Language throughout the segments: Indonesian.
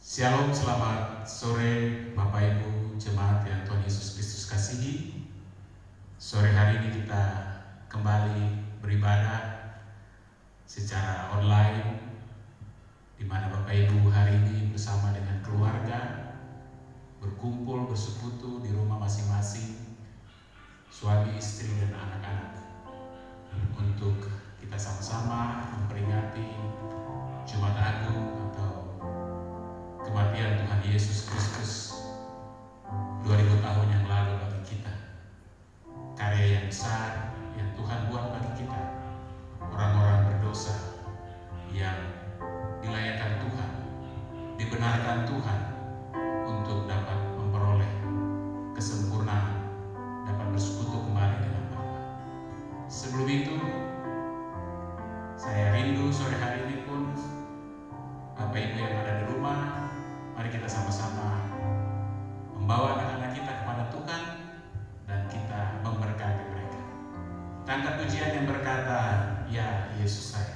Shalom, selamat sore Bapak Ibu Jemaat yang Tuhan Yesus Kristus kasihi. Sore hari ini kita kembali beribadah secara online, di mana Bapak Ibu hari ini bersama dengan keluarga berkumpul bersekutu di rumah masing-masing, suami, istri, dan anak-anak, untuk kita sama-sama memperingati Jumat Agung atau kematian Tuhan Yesus Kristus 2000 tahun yang lalu bagi kita. Karya yang besar yang Tuhan buat bagi kita, orang-orang berdosa yang dilayakkan Tuhan, dibenarkan Tuhan untuk dapat memperoleh kesempurnaan, dapat bersekutu kembali dengan Bapa. Sebelum itu, saya rindu sore hari ini pun Bapak Ibu yang ada di rumah, mari kita sama-sama membawa anak-anak kita kepada Tuhan dan kita memberkati mereka. Kita angkat pujian yang berkata, "Ya Yesus saya."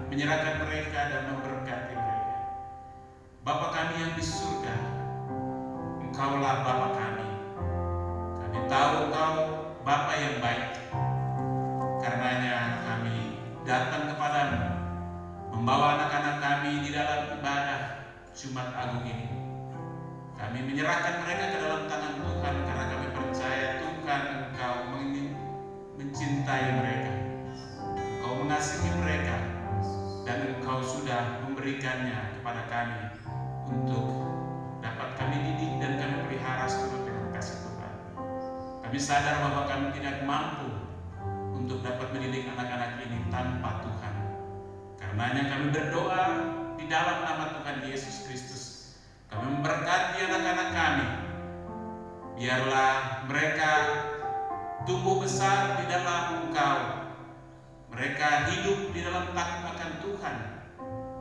Menyerahkan mereka dan memberkati mereka. Bapa kami yang di surga, Engkaulah Bapa kami. Kami tahu Engkau Bapa yang baik. Karenanya kami datang kepadamu, membawa anak-anak kami di dalam ibadah Jumat Agung ini. Kami menyerahkan mereka ke dalam tangan Tuhan karena kami percaya Tuhan Engkau mencintai mereka, Engkau mengasihi mereka, dan Engkau sudah memberikannya kepada kami untuk dapat kami didik dan kami pelihara seturut dengan kasih Tuhan. Kami sadar bahwa kami tidak mampu untuk dapat mendidik anak-anak ini tanpa Tuhan. Karenanya kami berdoa di dalam nama Tuhan Yesus Kristus. Kami memberkati anak-anak kami. Biarlah mereka tumbuh besar di dalam Engkau. Mereka hidup di dalam takut akan Tuhan.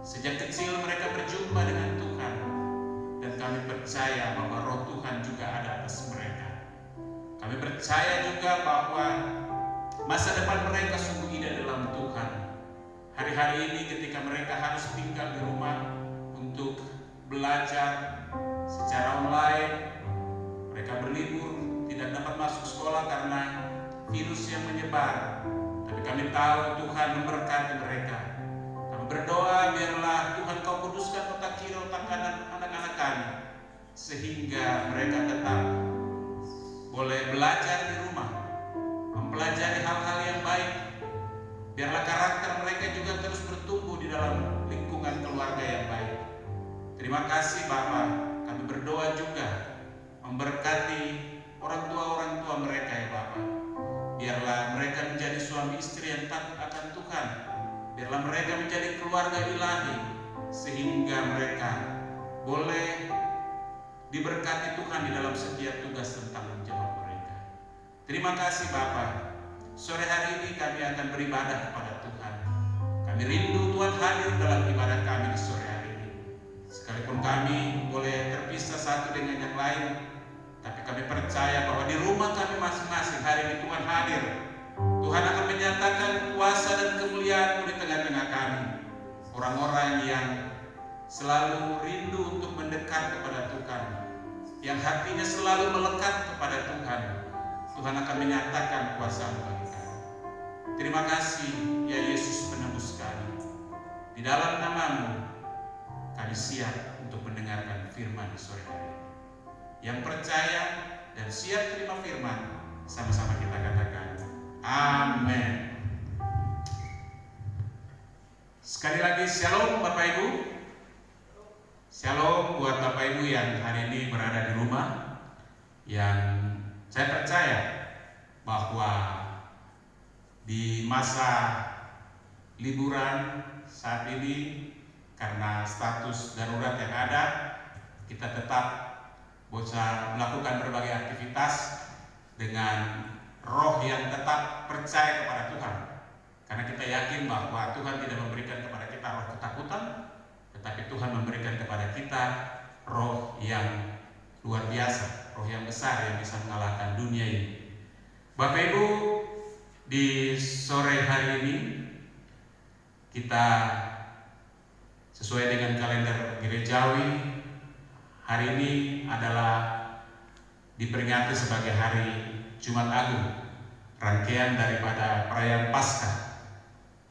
Sejak kecil mereka berjumpa dengan Tuhan, dan kami percaya bahwa Roh Tuhan juga ada atas mereka. Kami percaya juga bahwa masa depan mereka sungguh indah dalam Tuhan. Hari-hari ini ketika mereka harus tinggal di rumah untuk belajar secara online, mereka berlibur, tidak dapat masuk sekolah karena virus yang menyebar. Tapi kami tahu Tuhan memberkati mereka. Kami berdoa biarlah Tuhan Kau kuduskan otak kiri, otak kanan anak-anak kami, sehingga mereka tetap boleh belajar di rumah, mempelajari hal-hal yang baik. Biarlah karakter mereka juga terus bertumbuh di dalam lingkungan keluarga yang baik. Terima kasih Bapa. Kami berdoa juga memberkati orang tua mereka ya Bapa. Biarlah mereka menjadi suami istri yang takut akan Tuhan. Biarlah mereka menjadi keluarga ilahi, sehingga mereka boleh diberkati Tuhan di dalam setiap tugas dan tanggung jawab mereka. Terima kasih Bapa. Sore hari ini kami akan beribadah kepada Tuhan. Kami rindu Tuhan hadir dalam ibadah kami di sore hari ini. Sekalipun kami boleh terpisah satu dengan yang lain, tapi kami percaya bahwa di rumah kami masing-masing hari ini Tuhan hadir. Tuhan akan menyatakan kuasa dan kemuliaan di tengah-tengah kami. Orang-orang yang selalu rindu untuk mendekat kepada Tuhan, yang hatinya selalu melekat kepada Tuhan, Tuhan akan menyatakan kuasa-Mu bagi kami. Terima kasih ya Yesus penebus kami. Di dalam nama-Mu kami siap untuk mendengarkan firman di sore hari ini. Yang percaya dan siap terima firman, sama-sama kita katakan amin. Sekali lagi shalom Bapak Ibu. Shalom buat Bapak Ibu yang hari ini berada di rumah, yang saya percaya bahwa di masa liburan saat ini karena status darurat yang ada, kita tetap bisa melakukan berbagai aktivitas dengan roh yang tetap percaya kepada Tuhan. Karena kita yakin bahwa Tuhan tidak memberikan kepada kita roh ketakutan, tetapi Tuhan memberikan kepada kita roh yang luar biasa, roh yang besar yang bisa mengalahkan dunia ini. Bapak Ibu, di sore hari ini kita sesuai dengan kalender gerejawi, hari ini adalah diperingati sebagai hari Jumat Agung, rangkaian daripada perayaan Paskah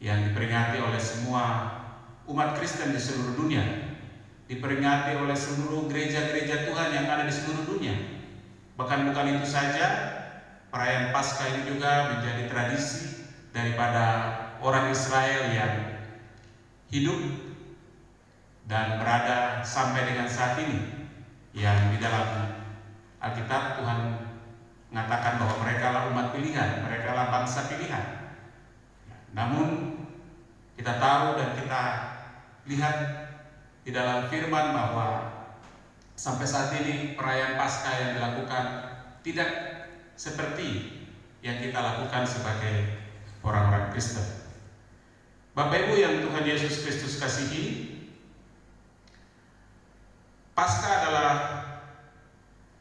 yang diperingati oleh semua umat Kristen di seluruh dunia, diperingati oleh seluruh gereja-gereja Tuhan yang ada di seluruh dunia. Bahkan bukan itu saja, perayaan Paskah ini juga menjadi tradisi daripada orang Israel yang hidup dan berada sampai dengan saat ini, yang di dalam Alkitab Tuhan mengatakan bahwa mereka lah umat pilihan, mereka lah bangsa pilihan. Namun kita tahu dan kita lihat di dalam firman bahwa sampai saat ini perayaan Paskah yang dilakukan tidak seperti yang kita lakukan sebagai orang-orang Kristen. Bapak Ibu yang Tuhan Yesus Kristus kasihi, Paskah adalah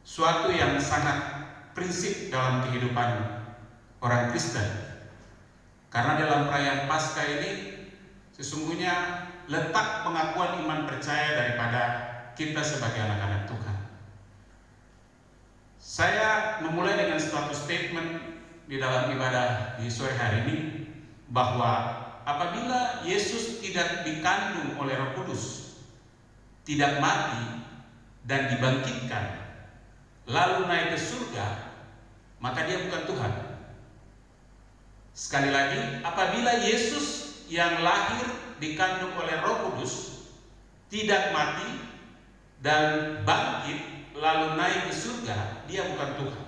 suatu yang sangat prinsip dalam kehidupan orang Kristen. Karena dalam perayaan Paskah ini sesungguhnya letak pengakuan iman percaya daripada kita sebagai anak-anak Tuhan. Saya memulai dengan suatu statement di dalam ibadah di sore hari ini, bahwa apabila Yesus tidak dikandung oleh Roh Kudus, tidak mati dan dibangkitkan, lalu naik ke surga, maka dia bukan Tuhan. Sekali lagi, apabila Yesus yang lahir dikandung oleh Roh Kudus, tidak mati dan bangkit lalu naik ke surga, dia bukan Tuhan.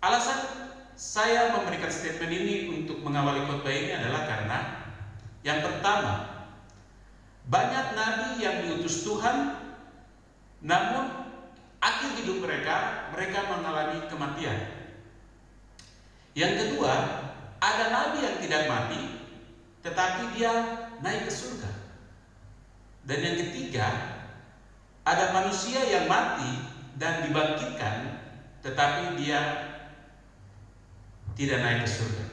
Alasan saya memberikan statement ini untuk mengawali khotbah ini adalah karena yang pertama, banyak nabi yang diutus Tuhan, namun akhir hidup mereka mengalami kematian. Yang kedua, ada nabi yang tidak mati tetapi dia naik ke surga. Dan yang ketiga, ada manusia yang mati dan dibangkitkan tetapi dia tidak naik ke surga.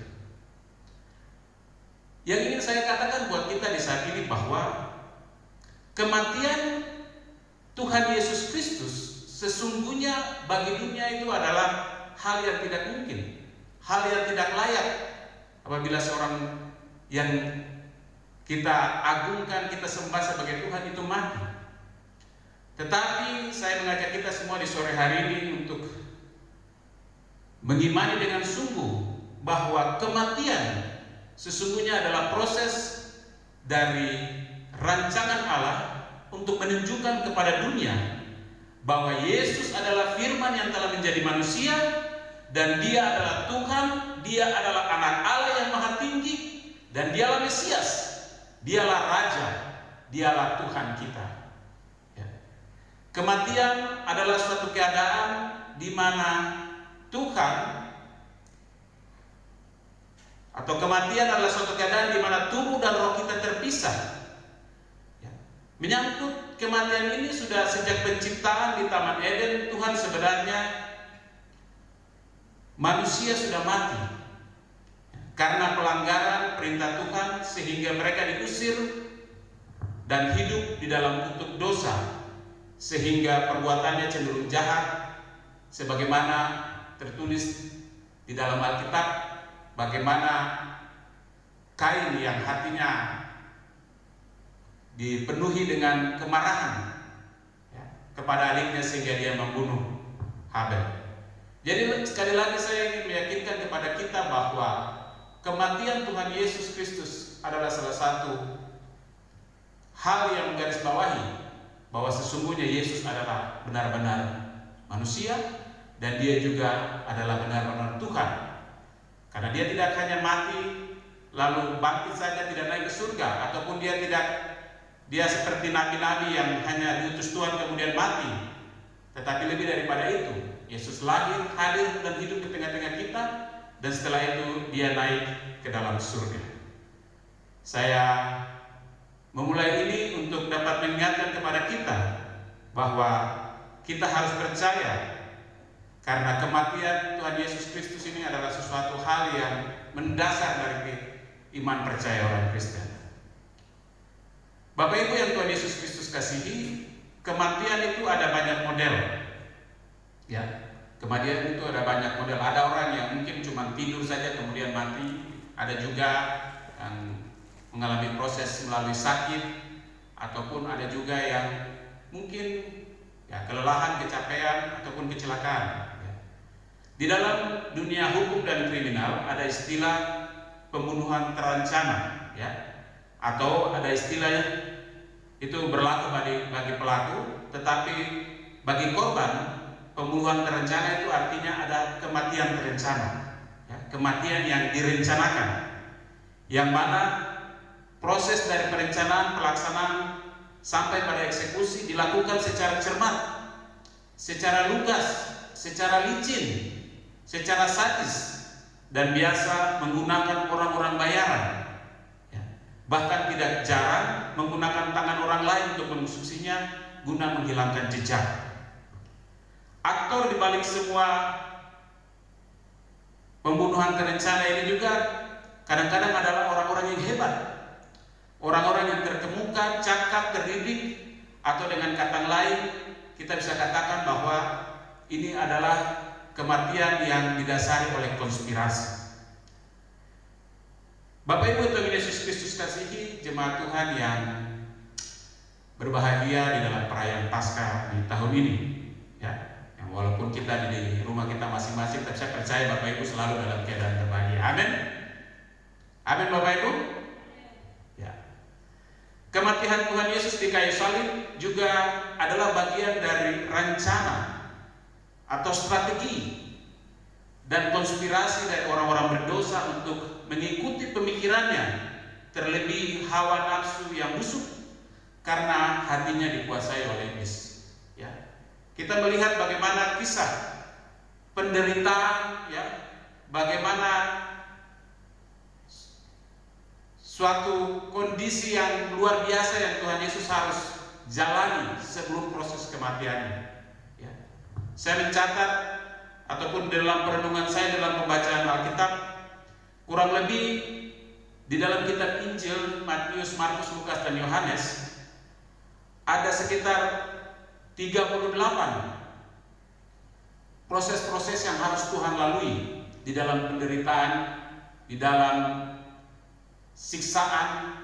Yang ingin saya katakan buat kita di saat ini bahwa kematian Tuhan Yesus Kristus sesungguhnya bagi dunia itu adalah hal yang tidak mungkin, hal yang tidak layak apabila seorang yang kita agungkan, kita sembah sebagai Tuhan itu mati. Tetapi saya mengajak kita semua di sore hari ini untuk mengimani dengan sungguh bahwa kematian sesungguhnya adalah proses dari rancangan Allah untuk menunjukkan kepada dunia bahwa Yesus adalah firman yang telah menjadi manusia, dan dia adalah Tuhan, dia adalah anak Allah yang maha tinggi, dan dialah Mesias, dialah Raja, dialah Tuhan kita. Kematian adalah suatu keadaan di mana Tuhan, atau kematian adalah suatu keadaan di mana tubuh dan roh kita terpisah. Menyangkut kematian ini sudah sejak penciptaan di Taman Eden, Tuhan sebenarnya manusia sudah mati karena pelanggaran perintah Tuhan, sehingga mereka diusir dan hidup di dalam kutub dosa, sehingga perbuatannya cenderung jahat, sebagaimana tertulis di dalam Alkitab, bagaimana Kain yang hatinya dipenuhi dengan kemarahan kepada adiknya sehingga dia membunuh Habel. Jadi sekali lagi saya ingin meyakinkan kepada kita bahwa kematian Tuhan Yesus Kristus adalah salah satu hal yang menggarisbawahi bahwa sesungguhnya Yesus adalah benar-benar manusia dan dia juga adalah benar-benar Tuhan. Karena dia tidak hanya mati lalu bangkit saja, tidak naik ke surga, ataupun dia seperti nabi-nabi yang hanya diutus Tuhan kemudian mati. Tetapi lebih daripada itu, Yesus lahir, hadir dan hidup di tengah-tengah kita, dan setelah itu dia naik ke dalam surga. Saya memulai ini untuk dapat mengingatkan kepada kita bahwa kita harus percaya, karena kematian Tuhan Yesus Kristus ini adalah sesuatu hal yang mendasar dari iman percaya orang Kristen. Bapak Ibu yang Tuhan Yesus Kristus kasihi, kematian itu ada banyak model. Ya, kematian itu ada banyak model. Ada orang yang mungkin cuma tidur saja kemudian mati. Ada juga yang mengalami proses melalui sakit, ataupun ada juga yang mungkin kelelahan, kecapean, ataupun kecelakaan. Di dalam dunia hukum dan kriminal ada istilah pembunuhan terancana, atau ada istilahnya itu berlaku bagi pelaku, tetapi bagi korban pembunuhan terencana itu artinya ada kematian terencana, kematian yang direncanakan, yang mana proses dari perencanaan, pelaksanaan sampai pada eksekusi dilakukan secara cermat, secara lugas, secara licin, secara sadis, dan biasa menggunakan orang-orang bayaran. Bahkan tidak jarang menggunakan tangan orang lain untuk mengusuksinya guna menghilangkan jejak. Aktor dibalik semua pembunuhan terencana ini juga kadang-kadang adalah orang-orang yang hebat, orang-orang yang terkemuka, cakap, terdidik, atau dengan kata lain kita bisa katakan bahwa ini adalah kematian yang didasari oleh konspirasi. Bapak Ibu Tuhan Yesus Kristus kasihi, jemaat Tuhan yang berbahagia di dalam perayaan Paskah di tahun ini, yang walaupun kita di rumah kita masing-masing, tapi saya percaya Bapak Ibu selalu dalam keadaan terbahagia. Amin. Amin Bapak Ibu. Kematian Tuhan Yesus di kayu salib juga adalah bagian dari rencana atau strategi dan konspirasi dari orang-orang berdosa untuk mengikuti pemikirannya, terlebih hawa nafsu yang busuk karena hatinya dikuasai oleh iblis. Kita melihat bagaimana kisah penderitaan, bagaimana suatu kondisi yang luar biasa yang Tuhan Yesus harus jalani sebelum proses kematiannya. Saya mencatat ataupun dalam perenungan saya dalam pembacaan Alkitab, kurang lebih di dalam kitab Injil Matius, Markus, Lukas, dan Yohanes ada sekitar 38 proses-proses yang harus Tuhan lalui di dalam penderitaan, di dalam siksaan,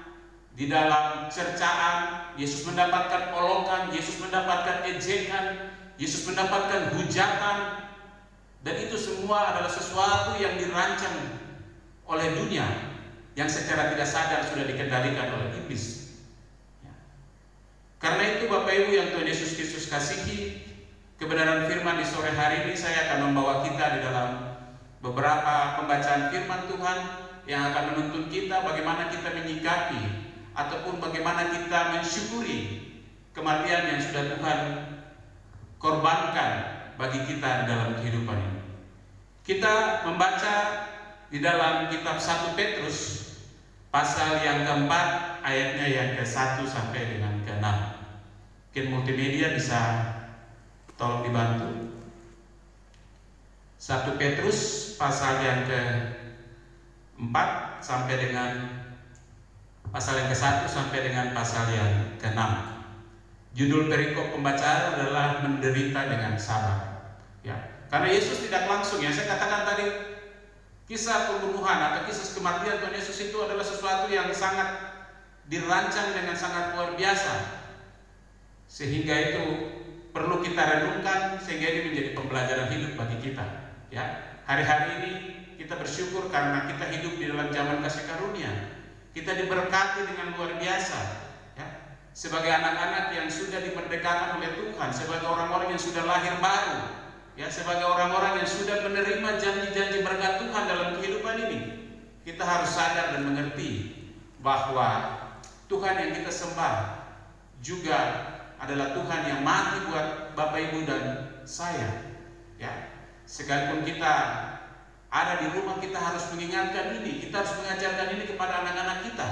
di dalam cercaan. Yesus mendapatkan olokan, Yesus mendapatkan ejekan, Yesus mendapatkan hujatan, dan itu semua adalah sesuatu yang dirancang oleh dunia yang secara tidak sadar sudah dikendalikan oleh iblis. Karena itu Bapak Ibu yang Tuhan Yesus Kristus kasihi, kebenaran firman di sore hari ini saya akan membawa kita di dalam beberapa pembacaan firman Tuhan yang akan menuntun kita bagaimana kita menyikapi ataupun bagaimana kita mensyukuri kematian yang sudah Tuhan korbankan bagi kita di dalam kehidupan ini. Kita membaca di dalam kitab 1 Petrus pasal yang keempat, ayatnya yang ke-1 sampai dengan ke-6. Mungkin multimedia bisa tolong dibantu. 1 Petrus pasal yang ke-4 sampai dengan pasal yang ke-1 sampai dengan pasal yang ke-6. Judul perikop pembacaan adalah menderita dengan sabar. Karena Yesus tidak langsung, saya katakan tadi, kisah pembunuhan atau kisah kematian Tuhan Yesus itu adalah sesuatu yang sangat dirancang dengan sangat luar biasa, sehingga itu perlu kita renungkan, sehingga ini menjadi pembelajaran hidup bagi kita. Hari-hari ini kita bersyukur karena kita hidup di dalam zaman kasih karunia. Kita diberkati dengan luar biasa. sebagai anak-anak yang sudah dimerdekakan oleh Tuhan, sebagai orang-orang yang sudah lahir baru, ya, sebagai orang-orang yang sudah menerima janji-janji berkat Tuhan dalam kehidupan ini, kita harus sadar dan mengerti bahwa Tuhan yang kita sembah juga adalah Tuhan yang mati buat Bapak Ibu dan saya. Ya, sekalipun kita ada di rumah, kita harus mengingatkan ini, kita harus mengajarkan ini kepada anak-anak kita.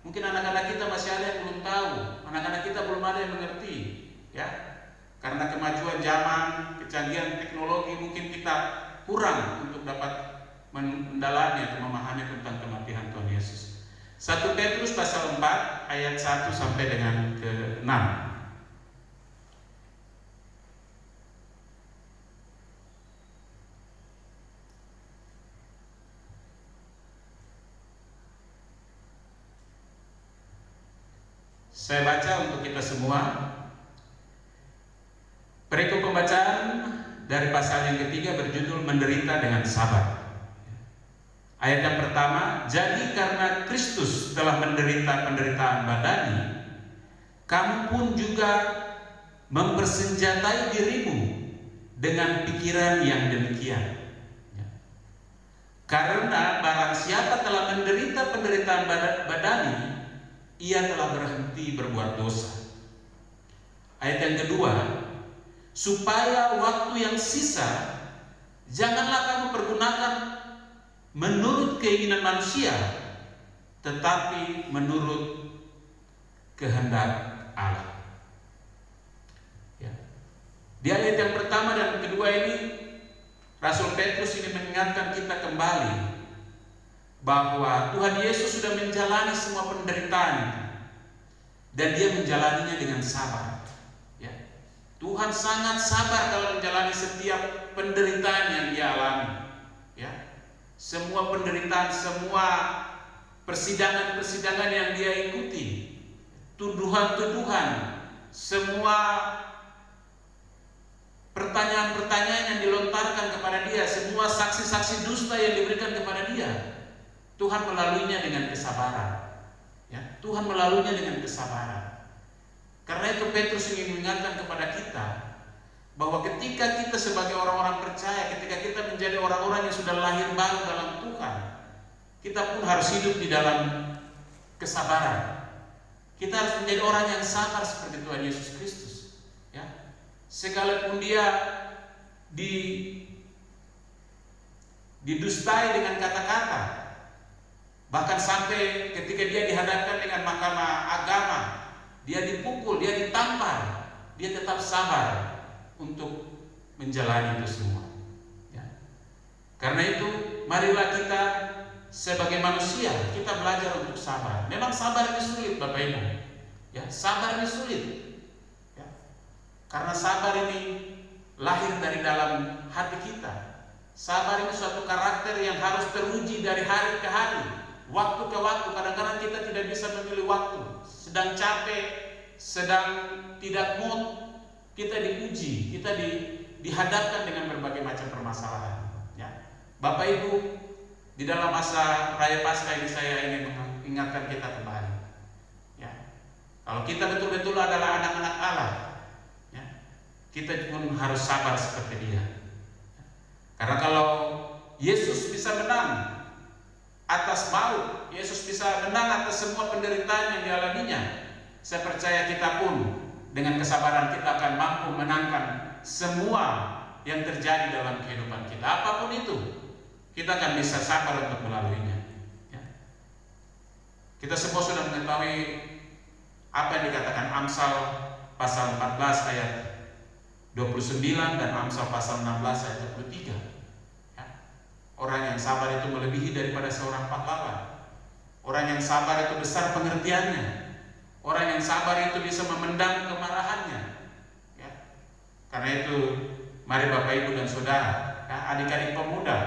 Mungkin anak-anak kita masih ada yang belum tahu, anak-anak kita belum ada yang mengerti, ya. Karena kemajuan zaman, kecanggihan teknologi, mungkin kita kurang untuk dapat mendalami atau memahami tentang kematian Tuhan Yesus. 1 Petrus pasal 4 ayat 1 sampai dengan ke-6. Saya baca untuk kita semua. Perikop pembacaan dari pasal yang ketiga berjudul menderita dengan sabar. Ayat yang pertama, jadi karena Kristus telah menderita penderitaan badani, kamu pun juga mempersenjatai dirimu dengan pikiran yang demikian. Karena barang siapa telah menderita penderitaan badani, ia telah berhenti berbuat dosa. Ayat yang kedua, supaya waktu yang sisa janganlah kamu pergunakan menurut keinginan manusia, tetapi menurut kehendak Allah. Ya. Di ayat yang pertama dan kedua ini, Rasul Petrus ini mengingatkan kita kembali bahwa Tuhan Yesus sudah menjalani semua penderitaan dan Dia menjalaninya dengan sabar. Ya. Tuhan sangat sabar dalam menjalani setiap penderitaan yang Dia alami. Ya. Semua penderitaan, semua persidangan-persidangan yang Dia ikuti, tuduhan-tuduhan, semua pertanyaan-pertanyaan yang dilontarkan kepada Dia, semua saksi-saksi dusta yang diberikan kepada Dia, Tuhan melaluinya dengan kesabaran. Ya, Tuhan melaluinya dengan kesabaran. Karena itu Petrus ingin mengingatkan kepada kita bahwa ketika kita sebagai orang-orang percaya, ketika kita menjadi orang-orang yang sudah lahir baru dalam Tuhan, kita pun harus hidup di dalam kesabaran. Kita harus menjadi orang yang sabar seperti Tuhan Yesus Kristus. Ya, sekalipun Dia didustai dengan kata-kata, bahkan sampai ketika Dia dihadapkan dengan mahkamah agama, Dia dipukul, Dia ditampar, Dia tetap sabar untuk menjalani itu semua. Ya. Karena itu, marilah kita sebagai manusia, kita belajar untuk sabar. Memang sabar ini sulit, Bapak Ibu. Ya, sabar ini sulit. Ya. Karena sabar ini lahir dari dalam hati kita. Sabar ini suatu karakter yang harus teruji dari hari ke hari, waktu ke waktu. Kadang-kadang kita tidak bisa memilih waktu. Sedang capek, sedang tidak mood, kita diuji, kita dihadapkan dengan berbagai macam permasalahan. Ya. Bapak Ibu, di dalam masa Raya Paskah ini saya ingin mengingatkan kita kembali. Ya. Kalau kita betul-betul adalah anak-anak Allah, ya, kita pun harus sabar seperti Dia. Ya. Karena kalau Yesus bisa menang atas maut, Yesus bisa menang atas semua penderitaan yang dialaminya, saya percaya kita pun dengan kesabaran kita akan mampu menangkan semua yang terjadi dalam kehidupan kita. Apapun itu, kita akan bisa sabar untuk melaluinya. Ya. Kita semua sudah mengetahui apa yang dikatakan Amsal pasal 14 ayat 29 dan Amsal pasal 16 ayat 23. Ya. Orang yang sabar itu melebihi daripada seorang pahlawan. Orang yang sabar itu besar pengertiannya. Orang yang sabar itu bisa memendam kemarahannya. Ya. Karena itu, mari Bapak Ibu dan Saudara, ya, adik-adik pemuda,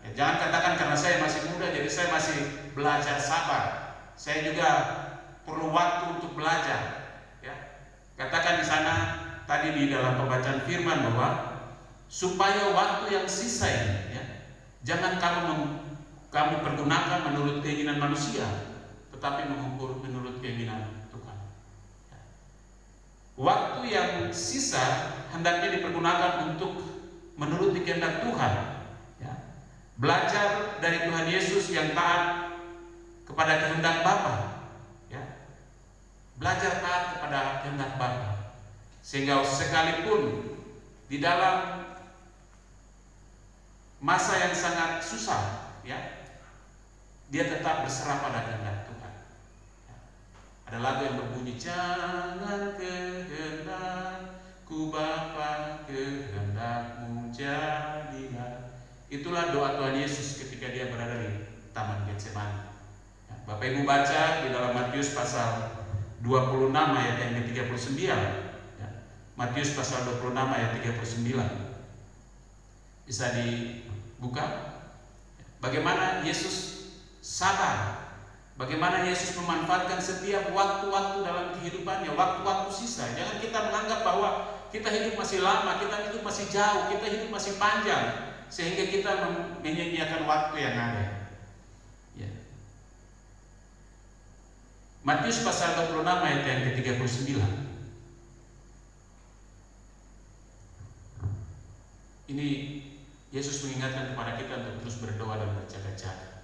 ya, jangan katakan karena saya masih muda jadi saya masih belajar sabar. Saya juga perlu waktu untuk belajar. Ya. Katakan di sana tadi di dalam pembacaan firman bahwa supaya waktu yang sisa ini, ya, jangan kamu pergunakan menurut keinginan manusia, tetapi mengukur menurut keinginan Tuhan. Ya. waktu yang sisa hendaknya dipergunakan untuk menuruti kehendak Tuhan, ya. Belajar dari Tuhan Yesus yang taat kepada kehendak Bapa, ya. Belajar taat kepada kehendak Bapa, sehingga sekalipun di dalam masa yang sangat susah, ya, dia tetap berserah pada kehendak Tuhan. Ya. Ada lagu yang berbunyi, jangan kehendakku Bapa, kehendakmu jadilah. Itulah doa Tuhan Yesus ketika dia berada di Taman Getsemani. Ya. Bapak Ibu baca di dalam Matius pasal 26 ayat yang ke-39. Ya. Matius pasal 26 ayat 39. Bisa dibuka. Bagaimana Yesus sabar, bagaimana Yesus memanfaatkan setiap waktu-waktu dalam kehidupannya, waktu-waktu sisa. Jangan kita menganggap bahwa kita hidup masih lama, kita hidup masih jauh, kita hidup masih panjang, sehingga kita menyia-nyiakan waktu yang ada. Ya. Matius pasal 26 ayat yang ke-39. Ini Yesus mengingatkan kepada kita untuk terus berdoa dan berjaga-jaga.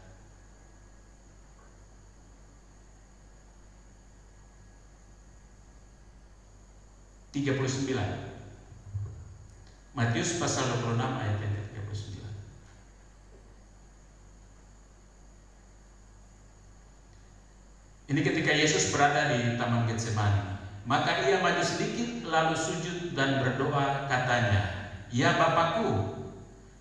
Matius pasal 26 ayat yang ke-39. Ini ketika Yesus berada di Taman Getsemani. Maka ia maju sedikit lalu sujud dan berdoa, katanya, ya Bapakku,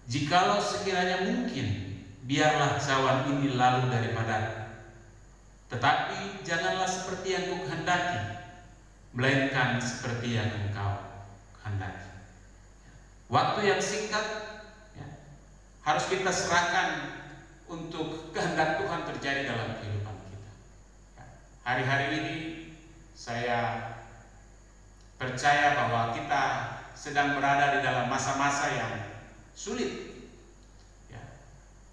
jikalau sekiranya mungkin, biarlah cawan ini lalu daripada, tetapi janganlah seperti yang kukehendaki, melainkan seperti yang Engkau kehendaki. Waktu yang singkat, ya, harus kita serahkan untuk kehendak Tuhan terjadi dalam kehidupan kita. Ya, hari-hari ini saya percaya bahwa kita sedang berada di dalam masa-masa yang sulit, ya,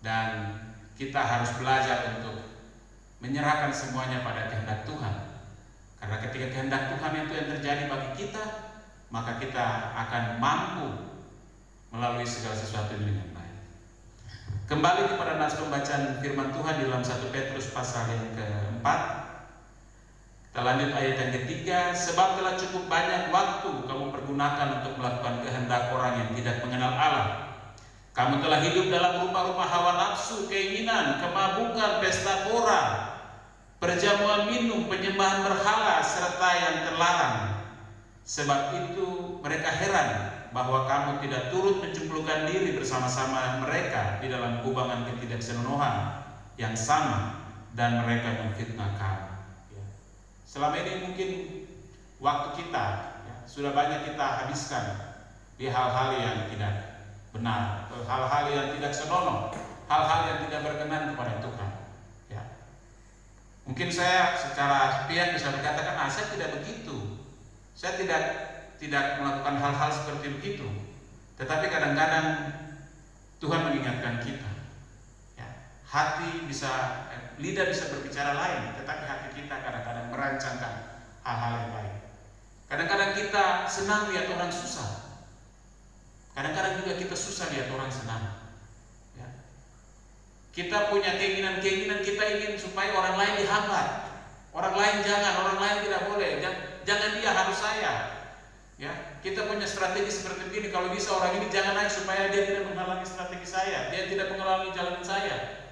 dan kita harus belajar untuk menyerahkan semuanya pada kehendak Tuhan. Karena ketika kehendak Tuhan itu yang terjadi bagi kita, maka kita akan mampu melalui segala sesuatu dengan baik. Kembali kepada nas pembacaan firman Tuhan di dalam 1 Petrus pasal yang ke-4. Kita lanjut ayat yang ke-3. Sebab telah cukup banyak waktu kamu pergunakan untuk melakukan kehendak orang yang tidak mengenal Allah. Kamu telah hidup dalam rupa-rupa hawa nafsu, keinginan, kemabukan, pesta pora, perjamuan minum, penyembahan berhala, serta yang terlarang. Sebab itu mereka heran bahwa kamu tidak turut mencemplungkan diri bersama-sama mereka di dalam kubangan ketidaksenonohan yang sama, dan mereka memfitnah kamu. Ya. Selama ini mungkin waktu kita, ya, sudah banyak kita habiskan di hal-hal yang tidak benar, hal-hal yang tidak senonoh, hal-hal yang tidak berkenan kepada Tuhan. Ya. Mungkin saya secara sepihak bisa berkatakan, saya tidak begitu, saya tidak melakukan hal-hal seperti begitu. Tetapi kadang-kadang Tuhan mengingatkan kita, ya, lidah bisa berbicara lain, tetapi hati kita kadang-kadang merancangkan hal-hal yang lain. Kadang-kadang kita senang lihat orang susah, kadang-kadang juga kita susah lihat orang senang. Ya. Kita punya keinginan-keinginan, kita ingin supaya orang lain dihambat, orang lain jangan, orang lain tidak boleh, jangan dia, harus saya. Ya, kita punya strategi seperti ini. Kalau bisa orang ini jangan naik supaya dia tidak menghalangi strategi saya, dia tidak menghalangi jalan saya.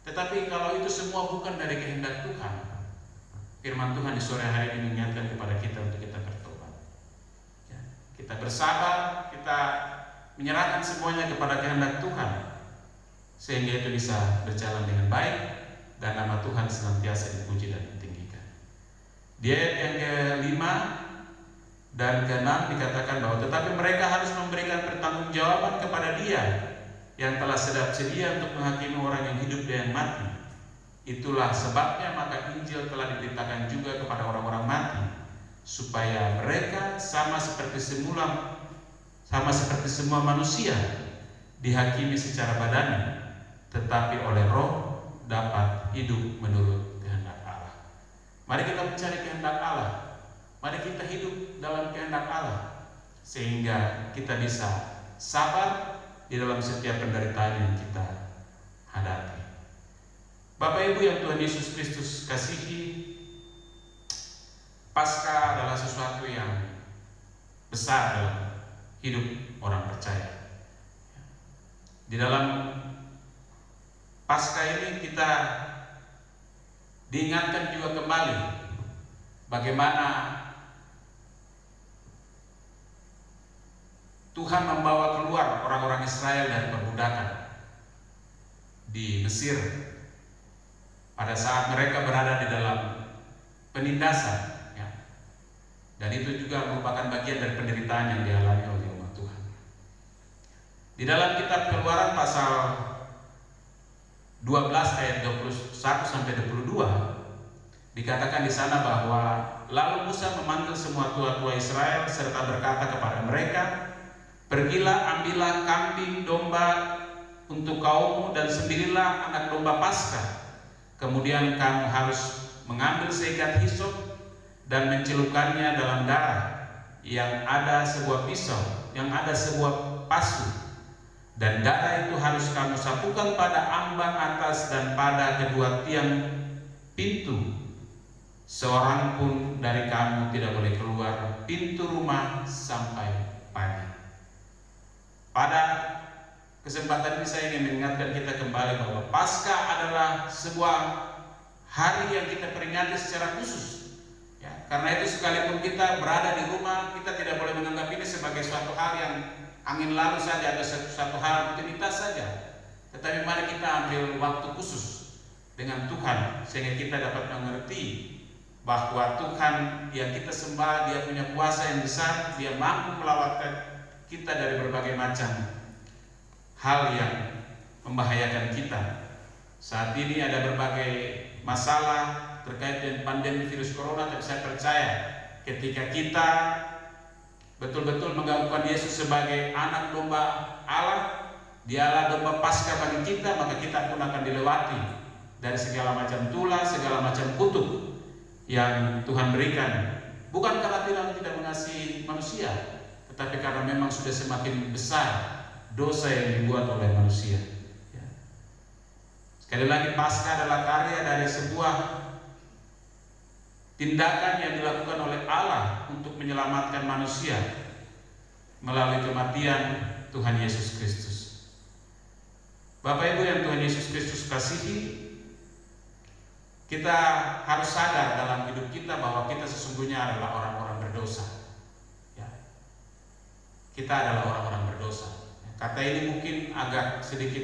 Tetapi kalau itu semua bukan dari kehendak Tuhan, firman Tuhan di sore hari ini mengingatkan kepada kita untuk kita bertobat. Ya, kita bersabar, kita menyerahkan semuanya kepada kehendak Tuhan, sehingga itu bisa berjalan dengan baik dan nama Tuhan senantiasa dipuji dan ditinggikan. Di ayat yang ke-5 dan ke-6 dikatakan bahwa tetapi mereka harus memberikan pertanggungjawaban kepada Dia yang telah sedap sedia untuk menghakimi orang yang hidup dan yang mati. Itulah sebabnya maka Injil telah diberitakan juga kepada orang-orang mati, supaya mereka sama seperti semua manusia dihakimi secara badani, tetapi oleh Roh dapat hidup menurut kehendak Allah. Mari kita mencari kehendak Allah. Mari kita hidup dalam kehendak Allah, sehingga kita bisa sabar di dalam setiap penderitaan yang kita hadapi. Bapak Ibu yang Tuhan Yesus Kristus kasihi, Paskah adalah sesuatu yang besar dalam hidup orang percaya. Di dalam Paskah ini kita diingatkan juga kembali bagaimana Tuhan membawa keluar orang-orang Israel dari perbudakan di Mesir pada saat mereka berada di dalam penindasan. Dan itu juga merupakan bagian dari penderitaan yang dialami oleh umat Tuhan. Di dalam kitab Keluaran pasal 12 ayat 21 sampai 22 dikatakan di sana bahwa lalu Musa memanggil semua tua-tua Israel serta berkata kepada mereka, "Pergilah, ambillah kambing domba untuk kaummu dan sembelihlah anak domba Paskah. Kemudian kamu harus mengambil seikat hisop dan mencelupkannya dalam darah yang ada sebuah pisau, yang ada sebuah pasu, dan darah itu harus kamu sapukan pada ambang atas dan pada kedua tiang pintu. Seorang pun dari kamu tidak boleh keluar pintu rumah sampai pagi." Pada kesempatan ini saya ingin mengingatkan kita kembali bahwa Paskah adalah sebuah hari yang kita peringati secara khusus. Karena itu sekalipun kita berada di rumah, kita tidak boleh menganggap ini sebagai suatu hal yang angin lalu saja atau suatu hal rutinitas saja. Tetapi mari kita ambil waktu khusus dengan Tuhan sehingga kita dapat mengerti bahwa Tuhan yang kita sembah, Dia punya kuasa yang besar, Dia mampu melawatkan kita dari berbagai macam hal yang membahayakan kita. Saat ini ada berbagai masalah terkait dengan pandemi virus corona, tapi saya percaya ketika kita betul-betul mengakukan Yesus sebagai anak domba Allah, Dialah domba Paskah bagi kita, maka kita pun akan dilewati dari segala macam tulah, segala macam kutuk yang Tuhan berikan. Bukan karena Tuhan tidak mengasihi manusia, tetapi karena memang sudah semakin besar dosa yang dibuat oleh manusia. Sekali lagi, Paskah adalah karya dari sebuah tindakan yang dilakukan oleh Allah untuk menyelamatkan manusia melalui kematian Tuhan Yesus Kristus. Bapak Ibu yang Tuhan Yesus Kristus kasihi, kita harus sadar dalam hidup kita bahwa kita sesungguhnya adalah orang-orang berdosa. Kita adalah orang-orang berdosa. Kata ini mungkin agak sedikit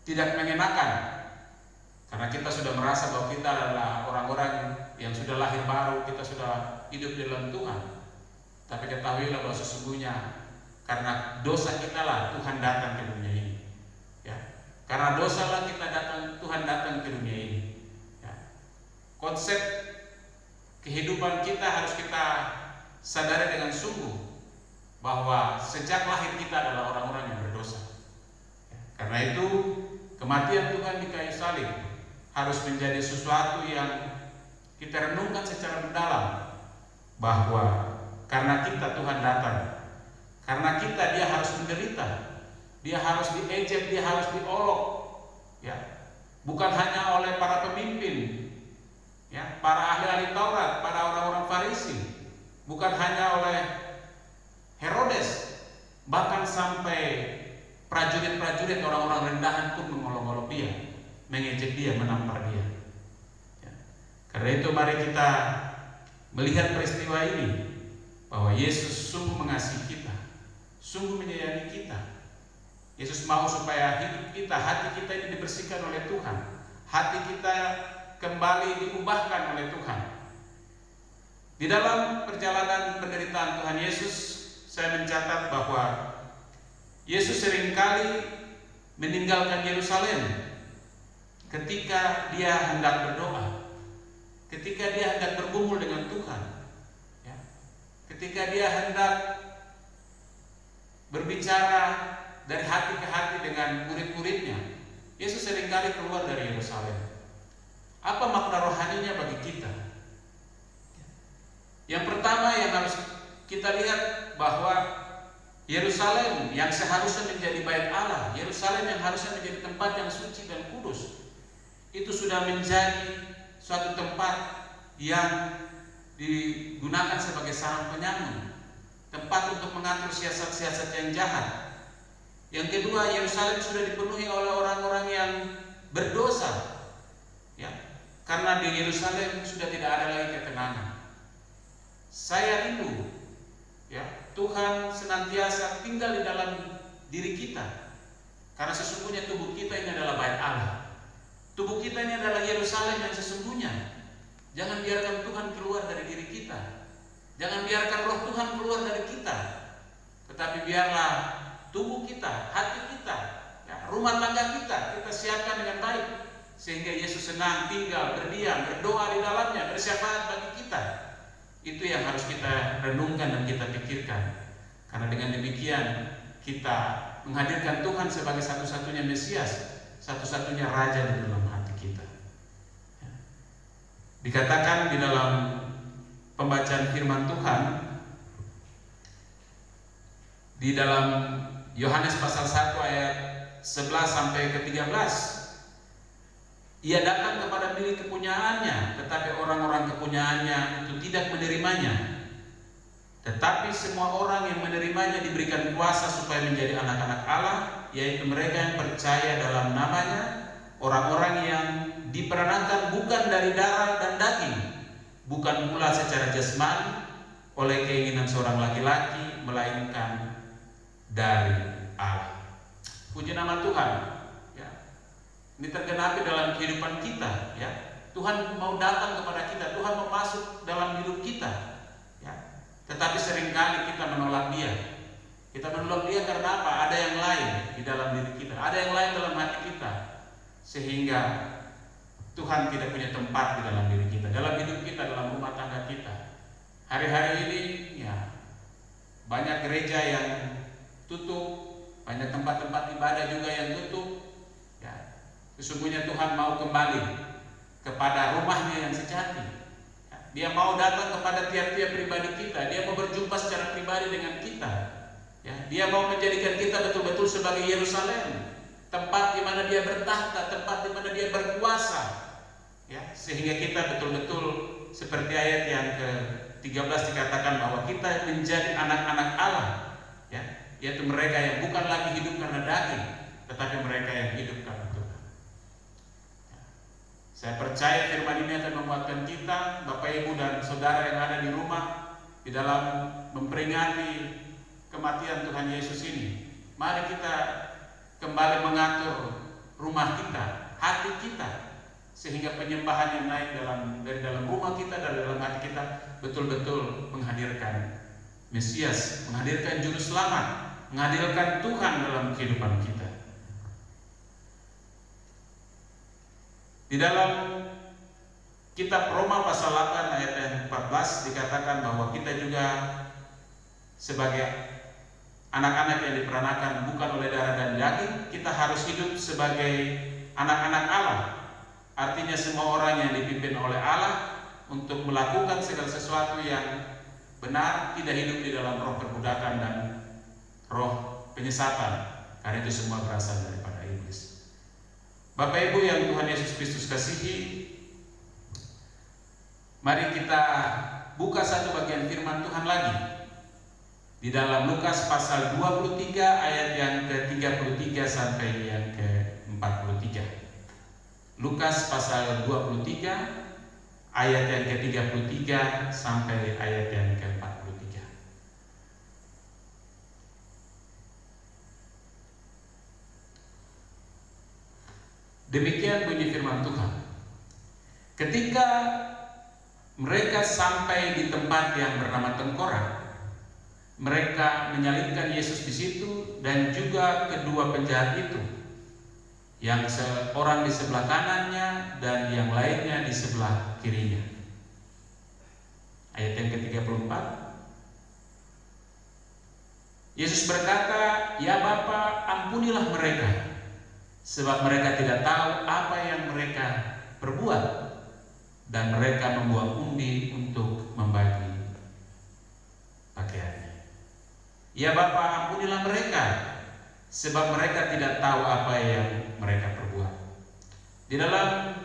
tidak mengenakan, karena kita sudah merasa bahwa kita adalah orang-orang yang sudah lahir baru, kita sudah hidup di dalam Tuhan. Tapi ketahuilah bahwa sesungguhnya karena dosa kita lah Tuhan datang ke dunia ini. Karena dosa lah Tuhan datang ke dunia ini. Konsep kehidupan kita harus kita sadari dengan sungguh bahwa sejak lahir kita adalah orang-orang yang berdosa. Karena itu kematian Tuhan di kayu salib harus menjadi sesuatu yang kita renungkan secara mendalam, bahwa karena kita Tuhan datang, karena kita Dia harus menderita, Dia harus diejek, Dia harus diolok, bukan hanya oleh para pemimpin, para ahli-ahli Taurat, para orang-orang Farisi, bukan hanya oleh Herodes, bahkan sampai prajurit-prajurit orang-orang rendahan pun mengolok-olok Dia, mengejek Dia, menampar Dia. Karena itu mari kita melihat peristiwa ini, bahwa Yesus sungguh mengasihi kita, sungguh menyayangi kita. Yesus mau supaya hidup kita, hati kita ini dibersihkan oleh Tuhan, hati kita kembali diubahkan oleh Tuhan. Di dalam perjalanan penderitaan Tuhan Yesus, saya mencatat bahwa Yesus seringkali meninggalkan Yerusalem ketika Dia hendak berdoa, ketika Dia hendak bergumul dengan Tuhan, ketika Dia hendak berbicara dari hati ke hati dengan murid-muridnya. Yesus seringkali keluar dari Yerusalem. Apa makna rohaninya bagi kita? Yang pertama yang harus kita lihat bahwa Yerusalem yang seharusnya menjadi bait Allah, Yerusalem yang harusnya menjadi tempat yang suci dan kudus, itu sudah menjadi suatu tempat yang digunakan sebagai sarang penyamun, tempat untuk mengatur siasat-siasat yang jahat. Yang kedua, Yerusalem sudah dipenuhi oleh orang-orang yang berdosa, ya, karena di Yerusalem sudah tidak ada lagi ketenangan. Saya rindu, ya, Tuhan senantiasa tinggal di dalam diri kita, karena sesungguhnya tubuh kita ini adalah bait Allah. Tubuh kita ini adalah Yerusalem yang sesungguhnya. Jangan biarkan Tuhan keluar dari diri kita, jangan biarkan Roh Tuhan keluar dari kita, tetapi biarlah tubuh kita, hati kita, ya, rumah tangga kita siapkan dengan baik, sehingga Yesus senang tinggal, berdiam, berdoa di dalamnya, bersyafaat bagi kita. Itu yang harus kita renungkan dan kita pikirkan. Karena dengan demikian kita menghadirkan Tuhan sebagai satu-satunya Mesias, satu-satunya Raja di dalam hati kita. Dikatakan di dalam pembacaan firman Tuhan di dalam Yohanes pasal 1 ayat 11 sampai ke 13, Ia datang kepada milik kepunyaannya, tetapi orang-orang kepunyaannya itu tidak menerimanya. Tetapi semua orang yang menerimanya diberikan kuasa supaya menjadi anak-anak Allah, yaitu mereka yang percaya dalam namanya, orang-orang yang diperankan bukan dari darah dan daging, bukan pula secara jasmani oleh keinginan seorang laki-laki, melainkan dari Allah. Puji nama Tuhan. Ya. Ini tergenapi dalam kehidupan kita. Ya. Tuhan mau datang kepada kita, Tuhan mau masuk dalam hidup kita. Ya. Tetapi seringkali kita menolak Dia. Kita menolak Dia karena apa? Ada yang lain di dalam diri kita, ada yang lain dalam hati kita, sehingga Tuhan tidak punya tempat di dalam diri kita, dalam hidup kita, dalam rumah tangga kita. Hari-hari ini, ya, banyak gereja yang tutup, banyak tempat-tempat ibadah juga yang tutup. Ya, sesungguhnya Tuhan mau kembali kepada rumahnya yang sejati. Ya, Dia mau datang kepada tiap-tiap pribadi kita. Dia mau berjumpa secara pribadi dengan kita. Ya, Dia mau menjadikan kita betul-betul sebagai Yerusalem, tempat di mana Dia bertahta, tempat di mana Dia berkuasa. Ya, sehingga kita betul-betul seperti ayat yang ke-13 dikatakan bahwa kita menjadi anak-anak Allah. Ya, yaitu mereka yang bukan lagi hidup karena daging, tetapi mereka yang hidup karena Tuhan. Ya. Saya percaya firman ini akan menguatkan kita, Bapak Ibu dan Saudara yang ada di rumah, di dalam memperingati kematian Tuhan Yesus ini. Mari kita kembali mengatur rumah kita, hati kita, sehingga penyembahan yang naik dari dalam rumah kita, dari dalam hati kita, betul-betul menghadirkan Mesias, menghadirkan Juru Selamat, menghadirkan Tuhan dalam kehidupan kita. Di dalam kitab Roma pasal 8 ayat yang 14 dikatakan bahwa kita juga sebagai anak-anak yang diperanakan bukan oleh darah dan daging, kita harus hidup sebagai anak-anak Allah. Artinya semua orang yang dipimpin oleh Allah untuk melakukan segala sesuatu yang benar, tidak hidup di dalam roh perbudakan dan roh penyesatan, karena itu semua berasal daripada iblis. Bapak Ibu yang Tuhan Yesus Kristus kasihi, mari kita buka satu bagian firman Tuhan lagi di dalam Lukas pasal 23 ayat yang ke-33 sampai yang ke-43. Lukas pasal 23 ayat yang ke-33 sampai ayat yang ke-43. Demikian bunyi firman Tuhan. Ketika mereka sampai di tempat yang bernama Tengkorak, mereka menyalibkan Yesus di situ dan juga kedua penjahat itu, yang seorang di sebelah kanannya dan yang lainnya di sebelah kirinya. Ayat yang ke-34. Yesus berkata, "Ya Bapa, ampunilah mereka, sebab mereka tidak tahu apa yang mereka perbuat." Dan mereka membuang undi untuk membagi Ya Bapa, ampunilah mereka, sebab mereka tidak tahu apa yang mereka perbuat. Di dalam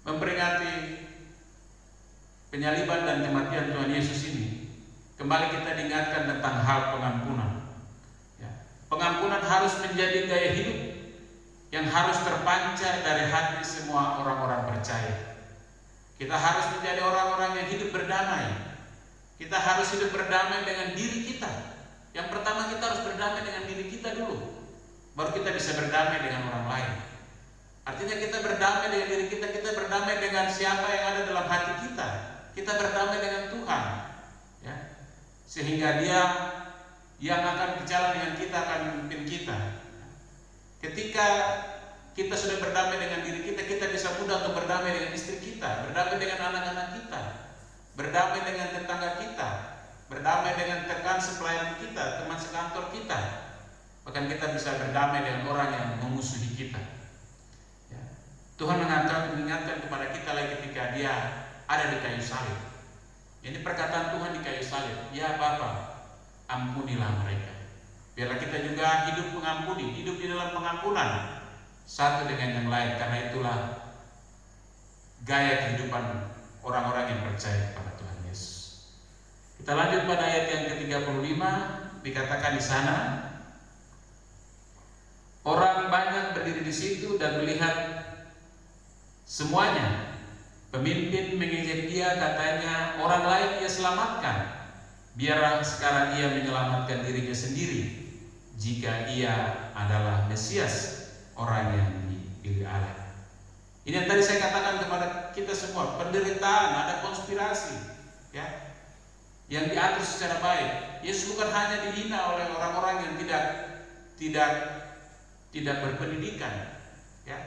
memperingati penyaliban dan kematian Tuhan Yesus ini, kembali kita diingatkan tentang hal pengampunan. Pengampunan harus menjadi gaya hidup yang harus terpancar dari hati semua orang-orang percaya. Kita harus menjadi orang-orang yang hidup berdamai. Kita harus hidup berdamai dengan diri kita. Yang pertama, kita harus berdamai dengan diri kita dulu, baru kita bisa berdamai dengan orang lain. Artinya kita berdamai dengan diri kita, kita berdamai dengan siapa yang ada dalam hati kita. Kita berdamai dengan Tuhan, ya. Sehingga Dia yang akan berjalan dengan kita akan memimpin kita. Ketika kita sudah berdamai dengan diri kita, kita bisa mudah untuk berdamai dengan istri kita, berdamai dengan anak-anak kita, berdamai dengan tetangga kita, berdamai dengan rekan sepelayan kita, teman sekantor kita. Bahkan kita bisa berdamai dengan orang yang memusuhi kita. Ya. Tuhan mengingatkan kepada kita lagi ketika Dia ada di kayu salib. Ini perkataan Tuhan di kayu salib. Ya Bapa, ampunilah mereka. Biarlah kita juga hidup mengampuni, hidup di dalam pengampunan satu dengan yang lain. Karena itulah gaya kehidupan orang-orang yang percaya kepada Tuhan Yesus. Kita lanjut pada ayat yang ke-35, dikatakan di sana, orang banyak berdiri di situ dan melihat semuanya. Pemimpin mengejek Dia, katanya, orang lain Ia selamatkan. Biarlah sekarang Ia menyelamatkan dirinya sendiri, jika Ia adalah Mesias, orang yang dipilih Allah. Ini yang tadi saya katakan kepada kita semua, penderitaan, ada konspirasi, ya, yang diatur secara baik. Yesus bukan hanya dihina oleh orang-orang yang tidak berpendidikan, ya,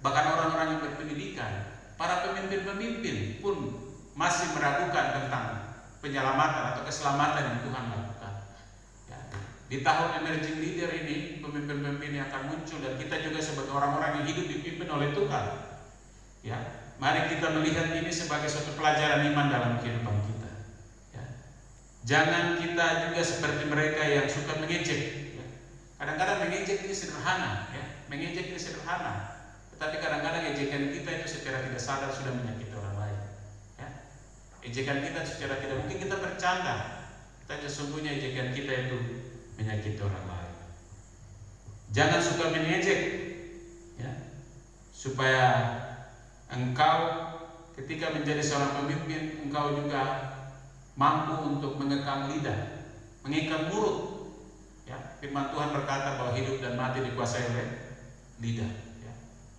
bahkan orang-orang yang berpendidikan, para pemimpin-pemimpin pun masih meragukan tentang penyelamatan atau keselamatan yang Tuhan lakukan. Ya, di tahun emerging leader ini, pemimpin-pemimpin yang akan muncul, dan kita juga sebagai orang-orang yang hidup dipimpin oleh Tuhan. Ya, mari kita melihat ini sebagai suatu pelajaran iman dalam kehidupan kita. Ya. Jangan kita juga seperti mereka yang suka mengejek. Ya. Kadang-kadang mengejek ini sederhana, ya. Mengejek ini sederhana. Tetapi kadang-kadang ejekan kita itu secara tidak sadar sudah menyakiti orang lain. Ya. Ejekan kita secara tidak, mungkin kita bercanda, tapi sesungguhnya ejekan kita itu menyakiti orang lain. Jangan suka mengejek, ya, supaya engkau ketika menjadi seorang pemimpin, engkau juga mampu untuk mengekang lidah, mengekang mulut. Ya, firman Tuhan berkata bahwa hidup dan mati dikuasai oleh lidah. Ya.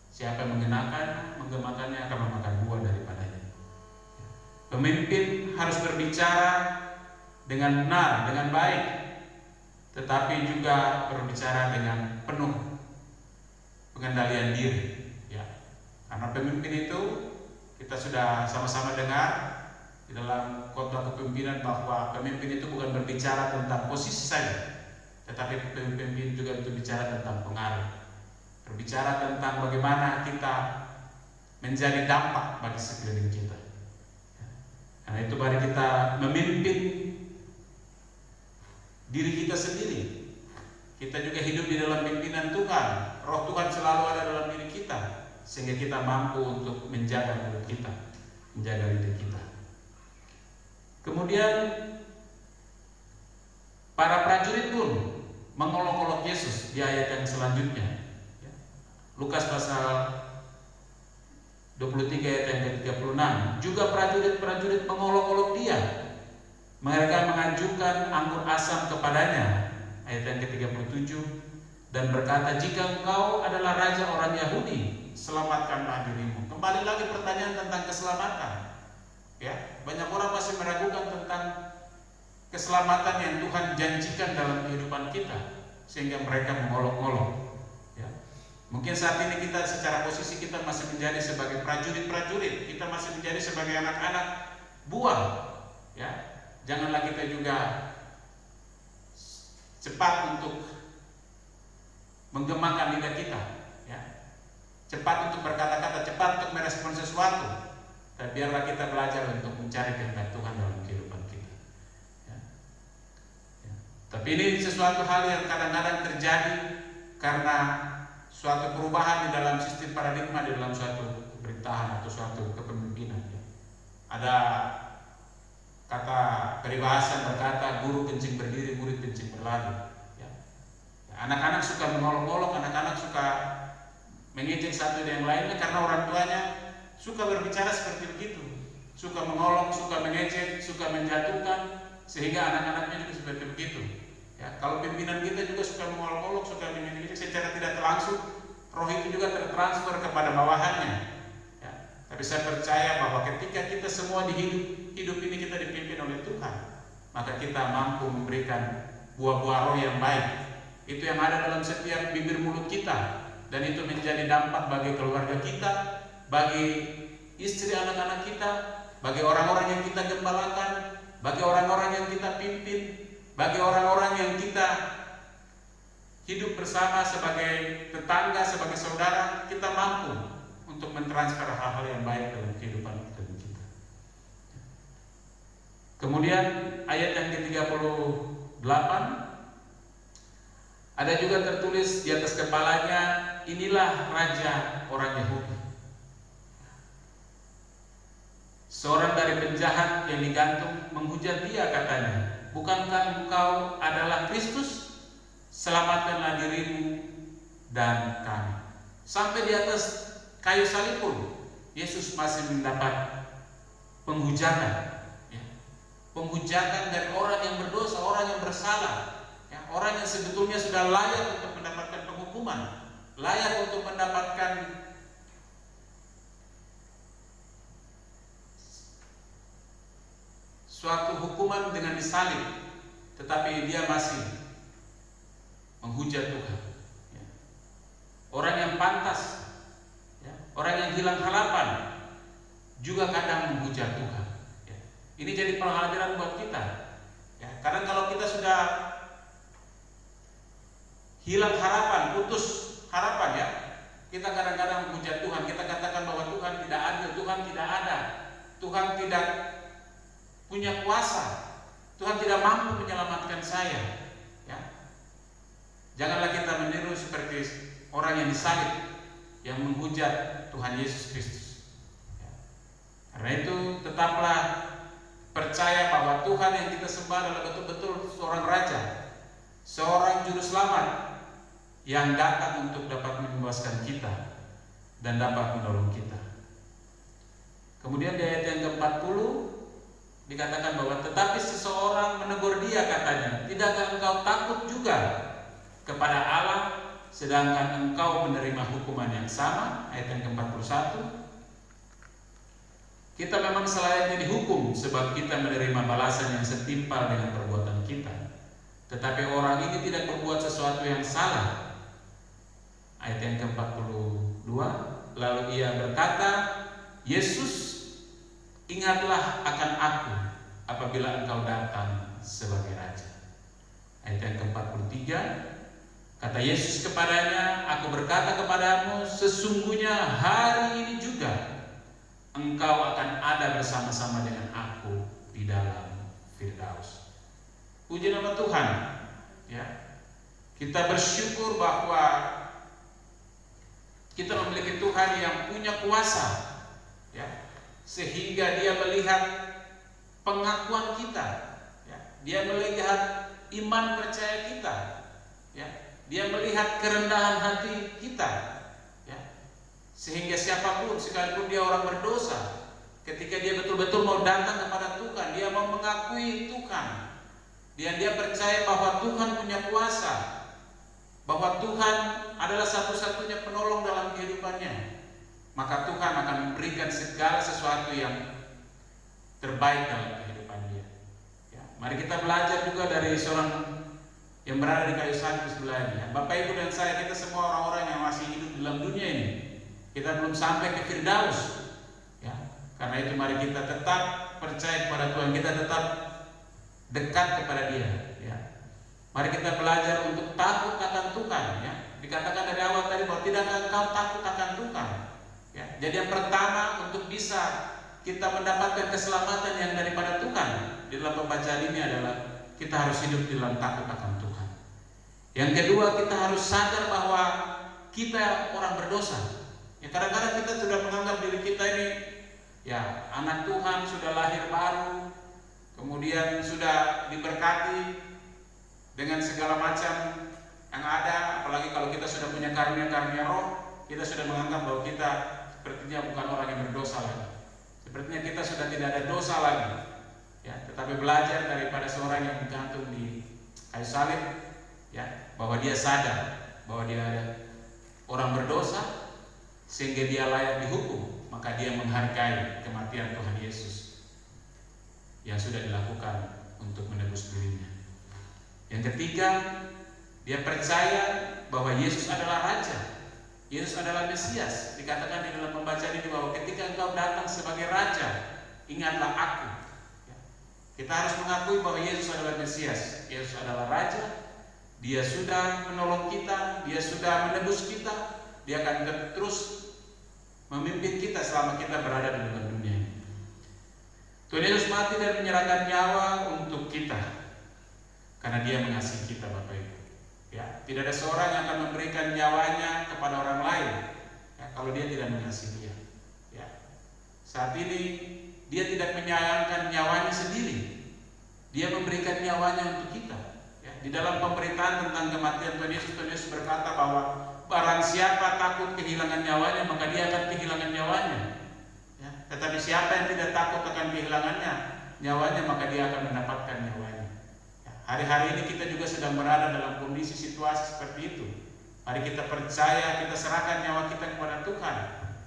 Siapa yang menggemakannya akan memakan buah daripadanya. Ya. Pemimpin harus berbicara dengan benar, dengan baik, tetapi juga berbicara dengan penuh pengendalian diri. Ya. Karena pemimpin itu, kita sudah sama-sama dengar di dalam khotbah kepemimpinan bahwa pemimpin itu bukan berbicara tentang posisi saja, tetapi pemimpin juga berbicara tentang pengaruh, berbicara tentang bagaimana kita menjadi dampak bagi sekeliling kita. Karena itu mari kita memimpin diri kita sendiri. Kita juga hidup di dalam pimpinan Tuhan. Roh Tuhan selalu ada dalam diri kita, sehingga kita mampu untuk menjaga mulut kita, menjaga lidah kita. Kemudian para prajurit pun mengolok-olok Yesus di ayat yang selanjutnya. Lukas pasal 23 ayat yang ke-36. Juga prajurit-prajurit mengolok-olok Dia. Mereka mengajukan anggur asam kepadanya, ayat yang ke-37, dan berkata, jika engkau adalah raja orang Yahudi, selamatkanlah dirimu. Kembali lagi pertanyaan tentang keselamatan. Ya, banyak orang masih meragukan tentang keselamatan yang Tuhan janjikan dalam kehidupan kita, sehingga mereka mengolok-olok. Ya. Mungkin saat ini kita secara posisi kita masih menjadi sebagai prajurit-prajurit, kita masih menjadi sebagai anak-anak buah. Ya, janganlah kita juga cepat untuk menggemakan lidah kita, ya. Cepat untuk berkata-kata, cepat untuk merespon sesuatu. Dan biarlah kita belajar untuk mencari kehendak Tuhan dalam kehidupan kita. Ya. Ya. Tapi Tapi ini sesuatu hal yang kadang-kadang terjadi karena suatu perubahan di dalam sistem paradigma di dalam suatu pemerintahan atau suatu kepemimpinan. Ada kata peribahasa berkata, guru kencing berdiri, murid kencing berlari. Anak-anak suka mengolok-olok, anak-anak suka mengejek satu dan yang lainnya karena orang tuanya suka berbicara seperti begitu, suka mengolok, suka mengejek, suka menjatuhkan, sehingga anak-anaknya juga seperti begitu. Ya, kalau pimpinan kita juga suka mengolok-olok, suka mengejek, secara tidak langsung roh itu juga tertransfer kepada bawahannya. Ya, tapi saya percaya bahwa ketika kita semua di hidup ini kita dipimpin oleh Tuhan, maka kita mampu memberikan buah-buah roh yang baik. Itu yang ada dalam setiap bibir mulut kita, dan itu menjadi dampak bagi keluarga kita, bagi istri anak-anak kita, bagi orang-orang yang kita gembalakan, bagi orang-orang yang kita pimpin, bagi orang-orang yang kita hidup bersama sebagai tetangga, sebagai saudara. Kita mampu untuk mentransfer hal-hal yang baik dalam kehidupan kita. Kemudian ayat yang ke-38 ada juga tertulis di atas kepalanya, inilah raja orang Yahudi. Seorang dari penjahat yang digantung menghujat dia, katanya, bukankah engkau adalah Kristus? Selamatkanlah dirimu dan kami. Sampai di atas kayu salib pun Yesus masih mendapat penghujatan, ya. Penghujatan dari orang yang berdosa, orang yang bersalah, ya. Orang yang sebetulnya sudah layak untuk mendapatkan penghukuman, layak untuk mendapatkan suatu hukuman dengan disalib, tetapi dia masih menghujat Tuhan. Ya. Orang yang pantas, ya, orang yang hilang harapan, juga kadang menghujat Tuhan. Ya. Ini jadi pelajaran buat kita. Ya. Karena kalau kita sudah hilang harapan, putus harapan, ya, kita kadang-kadang menghujat Tuhan. Kita katakan bahwa Tuhan tidak adil, Tuhan tidak ada, Tuhan tidak punya kuasa, Tuhan tidak mampu menyelamatkan saya. Ya. Janganlah kita meniru seperti orang yang disalib, yang menghujat Tuhan Yesus Kristus. Ya. Karena itu tetaplah percaya bahwa Tuhan yang kita sembah adalah betul-betul seorang raja, seorang juru selamat yang datang untuk dapat membebaskan kita dan dapat menolong kita. Kemudian di ayat yang ke-40 dikatakan bahwa tetapi seseorang menegur dia, katanya, tidakkah engkau takut juga kepada Allah, sedangkan engkau menerima hukuman yang sama? Ayat yang ke-41, kita memang selayaknya dihukum sebab kita menerima balasan yang setimpal dengan perbuatan kita, tetapi orang ini tidak berbuat sesuatu yang salah. Ayat yang ke-42, lalu ia berkata, Yesus, ingatlah akan aku apabila engkau datang sebagai raja. Ayat yang ke-43, kata Yesus kepadanya, aku berkata kepadamu, sesungguhnya hari ini juga engkau akan ada bersama-sama dengan aku di dalam Firdaus. Puji nama Tuhan. Ya, kita bersyukur bahwa kita memiliki Tuhan yang punya kuasa, ya, sehingga dia melihat pengakuan kita, ya. Dia melihat iman percaya kita, ya. Dia melihat kerendahan hati kita, ya. Sehingga siapapun, sekalipun dia orang berdosa, ketika dia betul-betul mau datang kepada Tuhan, dia mau mengakui Tuhan, dia percaya bahwa Tuhan punya kuasa, bahwa Tuhan adalah satu-satunya penolong dalam kehidupannya, maka Tuhan akan memberikan segala sesuatu yang terbaik dalam kehidupan dia. Ya, mari kita belajar juga dari seorang yang berada di kayu salib sebelahnya. Bapak, Ibu, dan saya, kita semua orang-orang yang masih hidup dalam dunia ini, kita belum sampai ke Firdaus. Ya, karena itu mari kita tetap percaya kepada Tuhan, kita tetap dekat kepada Dia. Ya. Mari kita belajar untuk takut akan Tuhan. Ya. Dikatakan dari awal tadi bahwa tidakkah engkau takut akan Tuhan. Ya, jadi yang pertama untuk bisa kita mendapatkan keselamatan yang daripada Tuhan di dalam pembacaan ini adalah kita harus hidup di dalam takut akan Tuhan. Yang kedua, kita harus sadar bahwa kita orang berdosa. Ya, kadang-kadang kita sudah menganggap diri kita ini ya anak Tuhan, sudah lahir baru, kemudian sudah diberkati dengan segala macam yang ada. Apalagi kalau kita sudah punya karunia-karunia roh, kita sudah menganggap bahwa kita sepertinya bukan orang yang berdosa lagi. Sepertinya kita sudah tidak ada dosa lagi. Ya, tetapi belajar daripada seorang yang digantung di kayu salib, ya, bahwa dia sadar bahwa dia ada orang berdosa sehingga dia layak dihukum, maka dia menghargai kematian Tuhan Yesus yang sudah dilakukan untuk menebus dirinya. Yang ketiga, dia percaya bahwa Yesus adalah Raja, Yesus adalah Mesias. Dikatakan di dalam pembacaan ini bahwa ketika engkau datang sebagai Raja, ingatlah aku. Kita harus mengakui bahwa Yesus adalah Mesias, Yesus adalah Raja. Dia sudah menolong kita, dia sudah menebus kita, dia akan terus memimpin kita selama kita berada di dalam dunia ini. Tuhan Yesus mati dan menyerahkan nyawa untuk kita karena dia mengasihi kita, Bapak Ibu. Ya, tidak ada seorang yang akan memberikan nyawanya kepada orang lain ya, kalau dia tidak mengasihi dia. Ya. Saat ini dia tidak menyayangkan nyawanya sendiri, dia memberikan nyawanya untuk kita. Di dalam pemberitaan tentang kematian Tuhan Yesus berkata bahwa barang siapa takut kehilangan nyawanya, maka dia akan kehilangan nyawanya. Ya, tetapi siapa yang tidak takut akan kehilangannya nyawanya, maka dia akan mendapatkan nyawanya. Ya, hari-hari ini kita juga sedang berada dalam kondisi situasi seperti itu. Mari kita percaya, kita serahkan nyawa kita kepada Tuhan,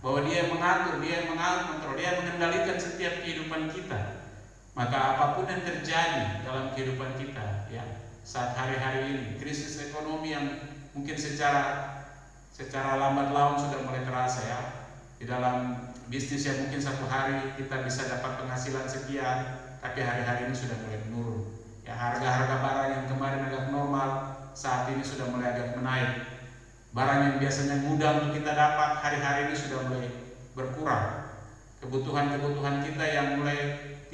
bahwa Dia yang mengatur, Dia yang mengontrol, Dia yang mengendalikan setiap kehidupan kita. Maka apapun yang terjadi dalam kehidupan kita, ya, saat hari-hari ini krisis ekonomi yang mungkin secara lambat laun sudah mulai terasa, ya, di dalam bisnis yang mungkin satu hari kita bisa dapat penghasilan sekian, tapi hari-hari ini sudah mulai menurun. Ya, harga-harga barang yang kemarin agak normal saat ini sudah mulai agak menaik. Barang yang biasanya mudah untuk kita dapat hari-hari ini sudah mulai berkurang. Kebutuhan-kebutuhan kita yang mulai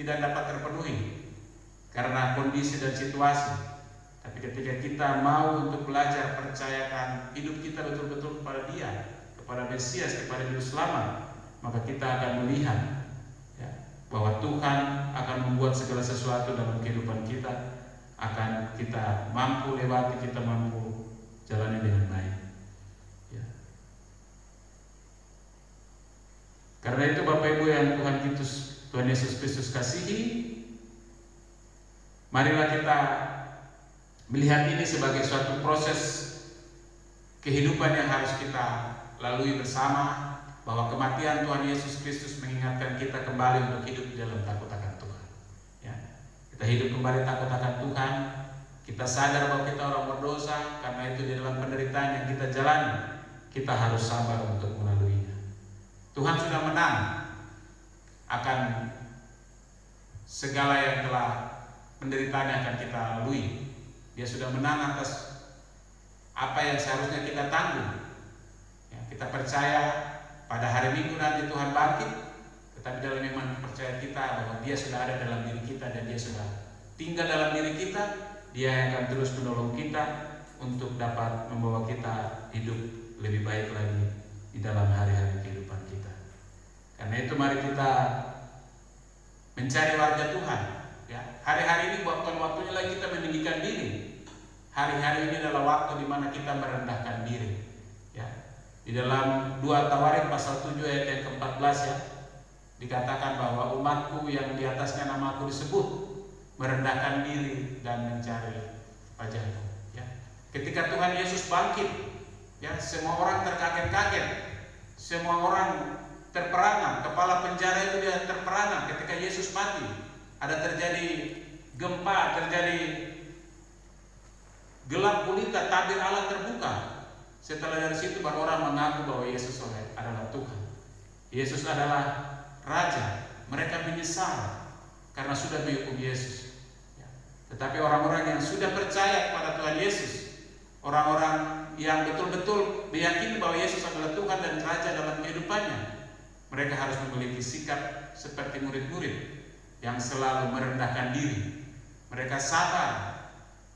tidak dapat terpenuhi karena kondisi dan situasi. Tapi ketika kita mau untuk belajar percayakan hidup kita betul-betul kepada Dia, kepada Mesias, kepada Juru Selamat, maka kita akan melihat, ya, bahwa Tuhan akan membuat segala sesuatu dalam kehidupan kita, akan kita mampu lewati, kita mampu jalani dengan baik. Ya. Karena itu Bapak Ibu yang Tuhan Yesus Kristus kasihi, marilah kita melihat ini sebagai suatu proses kehidupan yang harus kita lalui bersama, bahwa kematian Tuhan Yesus Kristus mengingatkan kita kembali untuk hidup di dalam takut akan Tuhan. Ya, kita hidup kembali takut akan Tuhan. Kita sadar bahwa kita orang berdosa, karena itu di dalam penderitaan yang kita jalani, kita harus sabar untuk melaluinya. Tuhan sudah menang akan segala yang telah penderitaan yang akan kita lalui. Dia sudah menang atas apa yang seharusnya kita tanggung. Ya, kita percaya pada hari Minggu nanti Tuhan bangkit, tetapi dalam iman percaya kita bahwa Dia sudah ada dalam diri kita dan Dia sudah tinggal dalam diri kita. Dia yang akan terus menolong kita untuk dapat membawa kita hidup lebih baik lagi di dalam hari-hari kehidupan kita. Karena itu mari kita mencari warga Tuhan. Ya, hari-hari ini bukan waktunya lagi kita meninggikan diri. Hari-hari ini adalah waktu di mana kita merendahkan diri. Ya, di dalam 2 Tawarik pasal 7 ayat yang ke-14, ya, dikatakan bahwa umatku yang di atasnya namaku disebut merendahkan diri dan mencari wajahku. Ya, ketika Tuhan Yesus bangkit, ya, semua orang terkaget-kaget, semua orang terperangah. Kepala penjara itu dia terperangah ketika Yesus mati. Ada terjadi gempa, terjadi gelap gulita, tabir Allah terbuka. Setelah dari situ baru orang mengaku bahwa Yesus adalah Tuhan, Yesus adalah Raja. Mereka menyesal karena sudah menghukum Yesus. Ya. Tetapi orang-orang yang sudah percaya kepada Tuhan Yesus, orang-orang yang betul-betul meyakini bahwa Yesus adalah Tuhan dan Raja dalam kehidupannya, mereka harus memiliki sikap seperti murid-murid yang selalu merendahkan diri. Mereka sabar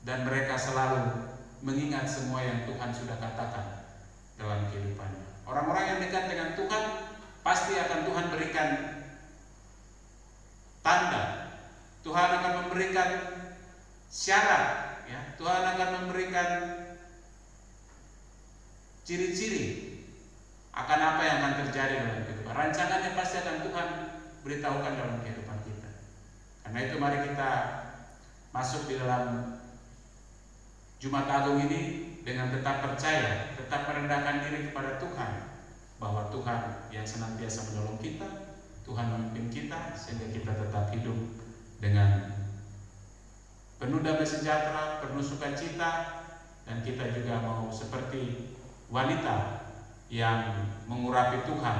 dan mereka selalu mengingat semua yang Tuhan sudah katakan dalam kehidupannya. Orang-orang yang dekat dengan Tuhan pasti akan Tuhan berikan tanda, Tuhan akan memberikan syarat, ya. Tuhan akan memberikan ciri-ciri akan apa yang akan terjadi dalam kehidupan. Rancangannya pasti akan Tuhan beritahukan dalam kehidupan kita. Karena itu mari kita masuk di dalam Jumat Agung ini dengan tetap percaya, tetap merendahkan diri kepada Tuhan, bahwa Tuhan yang senantiasa menolong kita, Tuhan memimpin kita, sehingga kita tetap hidup dengan penuh damai sejahtera, penuh sukacita, dan kita juga mau seperti wanita yang mengurapi Tuhan,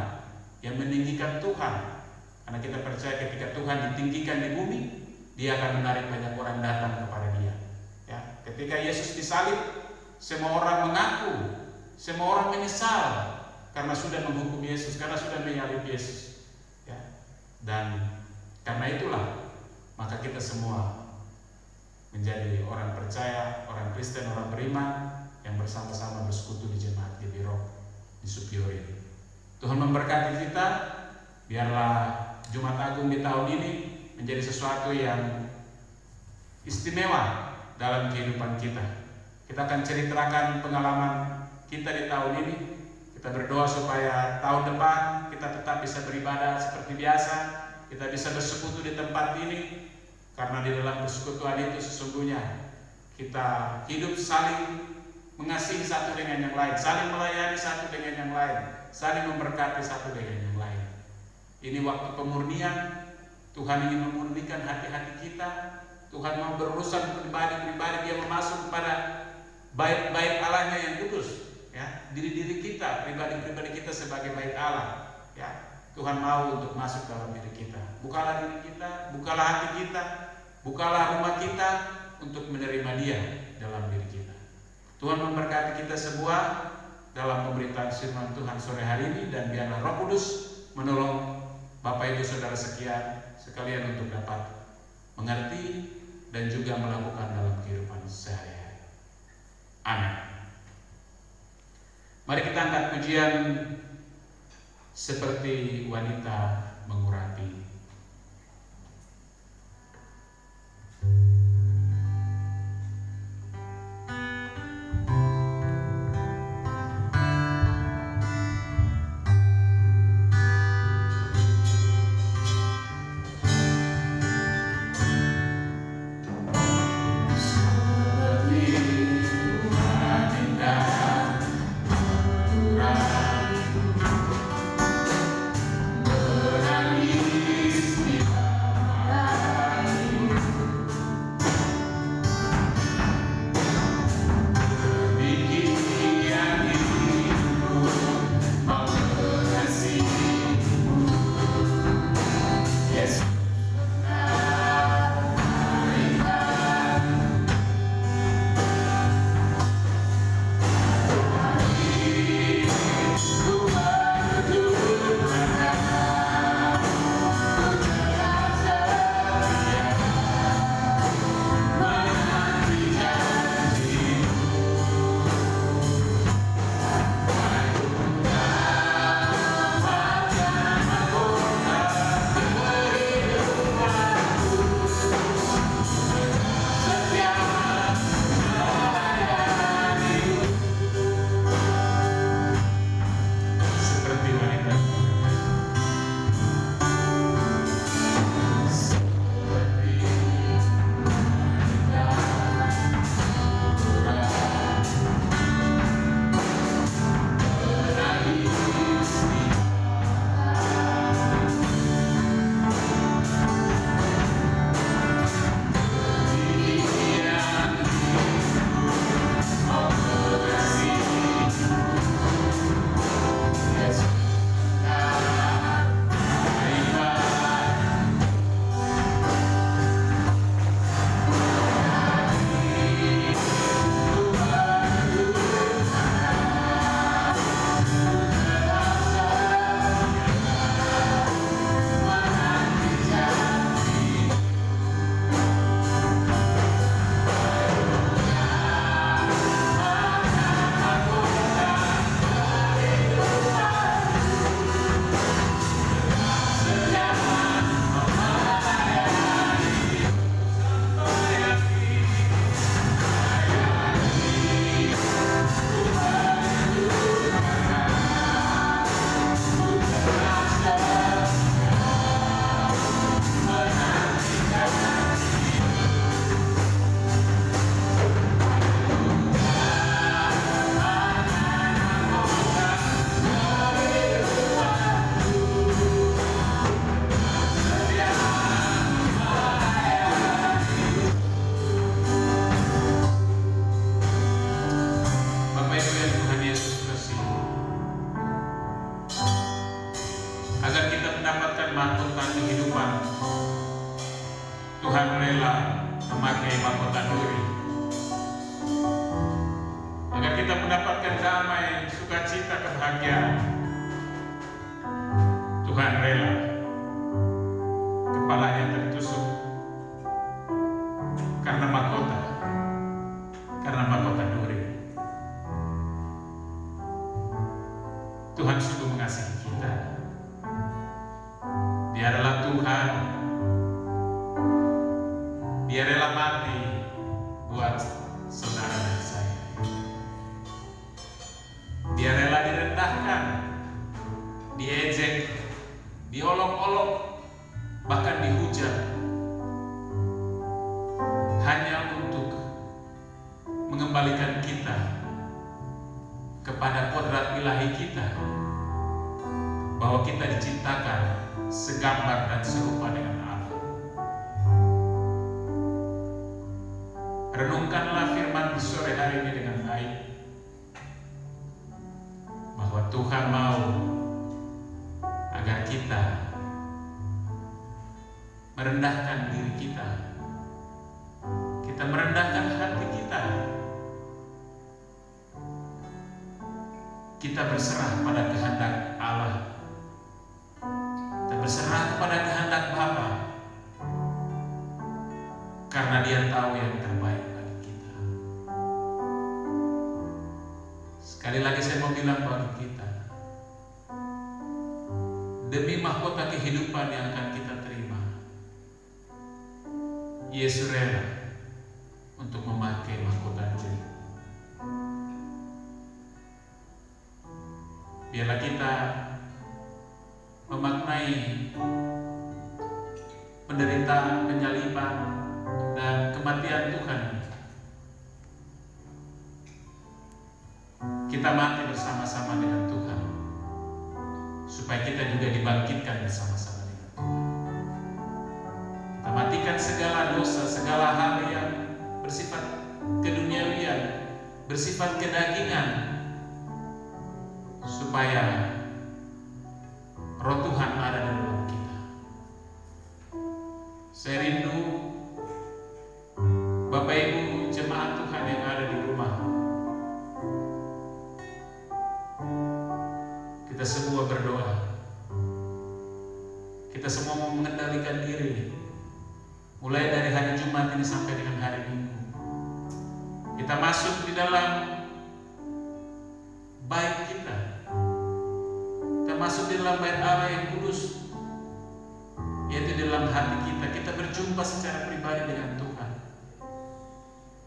yang meninggikan Tuhan. Karena kita percaya ketika Tuhan ditinggikan di bumi, Dia akan menarik banyak orang datang kepada Dia. Ya, ketika Yesus disalib, semua orang mengaku, semua orang menyesal karena sudah menghukum Yesus, karena sudah menyalib Yesus. Ya, dan karena itulah maka kita semua menjadi orang percaya, orang Kristen, orang beriman yang bersama-sama bersekutu di jemaat GBI di Supior ini. Tuhan memberkati kita. Biarlah Jumat Agung di tahun ini menjadi sesuatu yang istimewa dalam kehidupan kita. Kita akan ceritakan pengalaman kita di tahun ini. Kita berdoa supaya tahun depan kita tetap bisa beribadah seperti biasa, kita bisa bersekutu di tempat ini, karena di dalam persekutuan itu sesungguhnya kita hidup saling mengasihi satu dengan yang lain, saling melayani satu dengan yang lain, saling memberkati satu dengan yang lain. Ini waktu pemurnian. Tuhan ingin memurnikan hati-hati kita. Tuhan mau berurusan pribadi-pribadi. Dia memasuk kepada bait Allahnya yang kudus, ya, diri-diri kita, pribadi-pribadi kita sebagai bait Allah, ya. Tuhan mau untuk masuk dalam diri kita. Bukalah diri kita, bukalah hati kita, bukalah rumah kita untuk menerima Dia dalam diri kita. Tuhan memberkati kita semua dalam pemberitaan firman Tuhan sore hari ini, dan biarlah Roh Kudus menolong Bapak Ibu Saudara sekalian untuk dapat mengerti dan juga melakukan dalam kehidupan sehari-hari. Amin. Mari kita angkat pujian seperti wanita mengurapi. Berani rela memakai mahkota duri agar kita mendapatkan damai, sukacita, kebahagiaan. Tuhan rela kepalanya tertusuk karena mahkota duri. Tuhan sungguh mengasihi kita. Dia adalah Tuhan. Dia rela mati buat saudara dan saya. Dia rela direndahkan, diejek, diolok-olok, bahkan dihujat, hanya untuk mengembalikan kita kepada kodrat ilahi kita, bahwa kita diciptakan segambar dan serupa dengan Allah. Renungkanlah firman di sore hari ini dengan baik, bahwa Tuhan mau agar kita merendahkan diri kita merendahkan hati kita berserah pada kehendak Allah. Berserah kepada kehendak Bapa, karena Dia tahu yang terbaik bagi kita. Sekali lagi saya mau bilang bagi kita, demi mahkota kehidupan yang akan kita terima, Yesus rela untuk memakai mahkota duri. Biarlah kita memaknai penderitaan, penyaliban, dan kematian Tuhan. Kita mati bersama-sama dengan Tuhan, supaya kita juga dibangkitkan bersama-sama dengan Tuhan. Kita matikan segala dosa, segala hal yang bersifat keduniawian, bersifat kedagingan, supaya Roh Tuhan ada di dalam kita. Saya rindu Bapak Ibu jemaat Tuhan yang ada di rumah, kita semua berdoa. Kita semua mau mengendalikan diri, mulai dari hari Jumat ini sampai dengan hari Minggu. Kita masuk di dalam bait kita, masuk di dalam bait Allah yang kudus, yaitu di dalam hati kita. Kita berjumpa secara pribadi dengan Tuhan,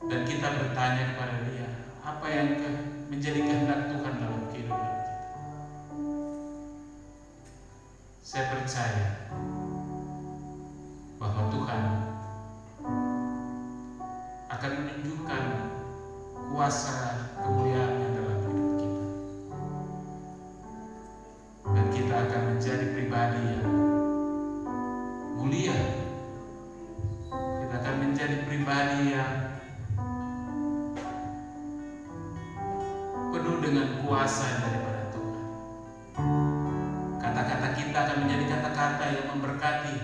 dan kita bertanya kepada Dia, apa yang menjadi kehendak Tuhan dalam kehidupan kita. Saya percaya bahwa Tuhan akan menunjukkan kuasa kemuliaan dalam hidup kita, dan kita akan menjadi pribadi yang mulia. Kita akan menjadi pribadi yang penuh dengan kuasa daripada Tuhan. Kata-kata kita akan menjadi kata-kata yang memberkati.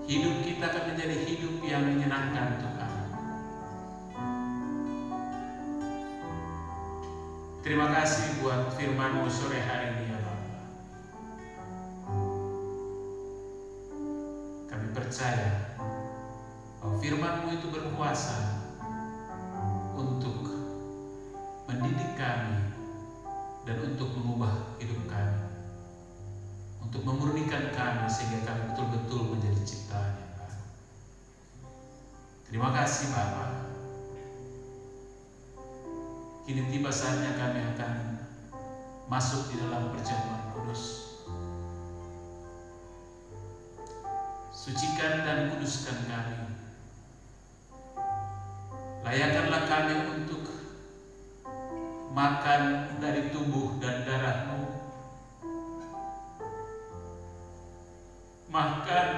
Hidup kita akan menjadi hidup yang menyenangkan Tuhan. Terima kasih buat firman-Mu sore hari ini ya Bapa. Kami percaya bahwa firman-Mu itu berkuasa untuk mendidik kami dan untuk mengubah hidup kami, untuk memurnikan kami sehingga kami betul-betul menjadi ciptaan yang baru. Terima kasih Bapa. Kini tiba saatnya kami akan masuk di dalam perjamuan kudus. Sucikan dan kuduskan kami. Layakkanlah kami untuk makan dari tubuh dan darah-Mu. Makan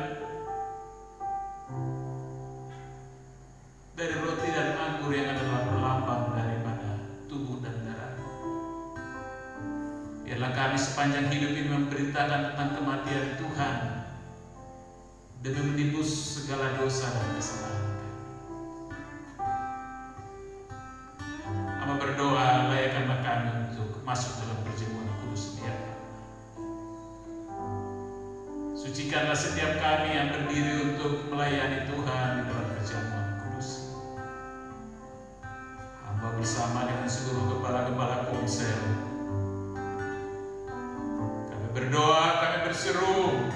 dari roti dan anggur yang adalah perlambang daripada tubuh dan darah-Mu. Biarlah kami sepanjang hidup ini memberitakan tentang kematian Tuhan demi menebus segala dosa dan kesalahan kami. Hamba berdoa, layakkanlah kami untuk masuk dalam perjamuan kudus setiap hari. Sucikanlah setiap kami yang berdiri untuk melayani Tuhan di dalam perjamuan kudus. Hamba bersama dengan seluruh kepala-kepala komsel, kami berdoa, kami berseru,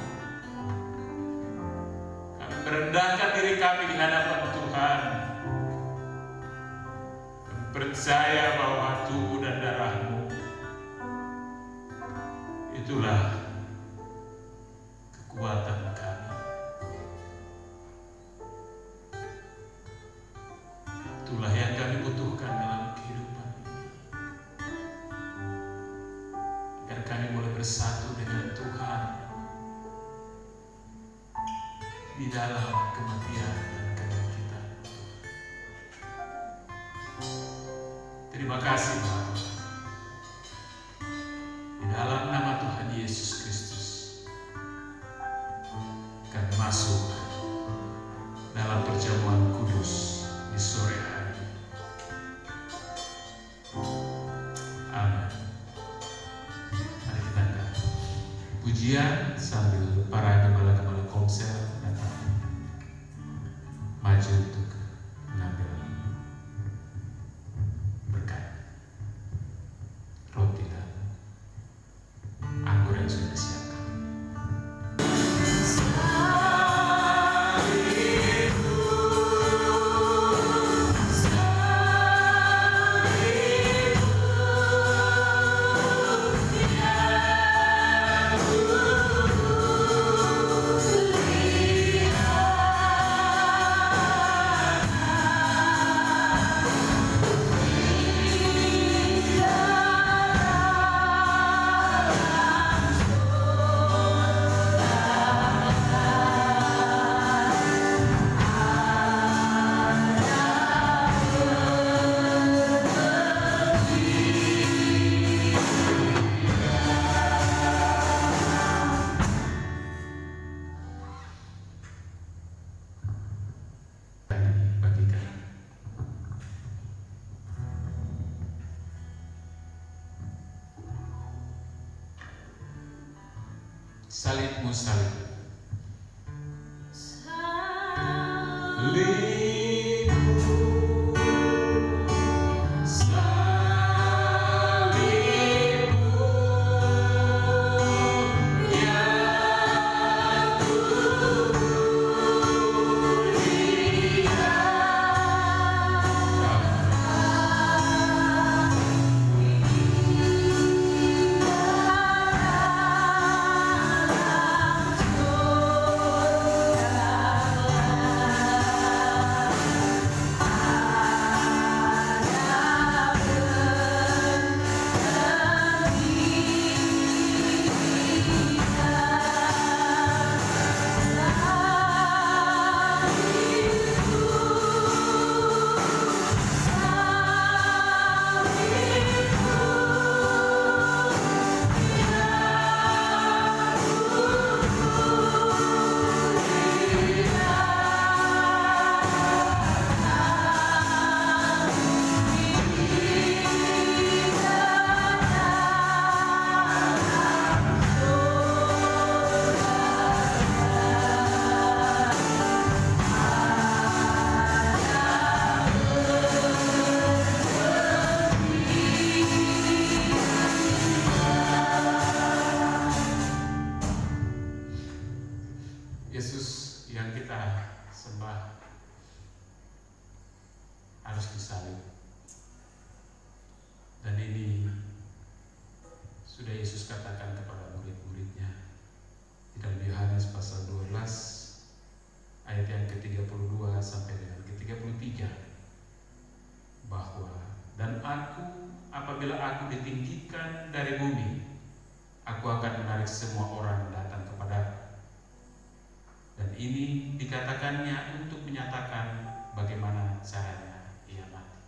kami merendahkan diri kami di hadapan Tuhan. Kami percaya bahwa tubuh dan darah-Mu itulah kekuatan kami. Itulah yang kami butuhkan dalam kehidupan ini, agar kami boleh bersatu dengan Tuhan di dalam kematian dan kebangkitan. Terima kasih Bapa. Di dalam nama Tuhan Yesus Kristus, kami masuk dalam perjamuan kudus di sore hari. Amin. Mari kita angkat pujian sambil para gembala-gembala komsel datang maju untuk mengambil berkat roti dan anggur yang sudah disiapkan. Salibmu salib. Yesus yang kita sembah harus disalib, dan ini sudah Yesus katakan kepada murid-muridnya di dalam Yohanes pasal 12 ayat yang ke-32 sampai dengan ke-33, bahwa dan apabila aku ditinggikan dari bumi, aku akan menarik semua orang datang kepadaku. Dan ini dikatakannya untuk menyatakan bagaimana caranya ia mati.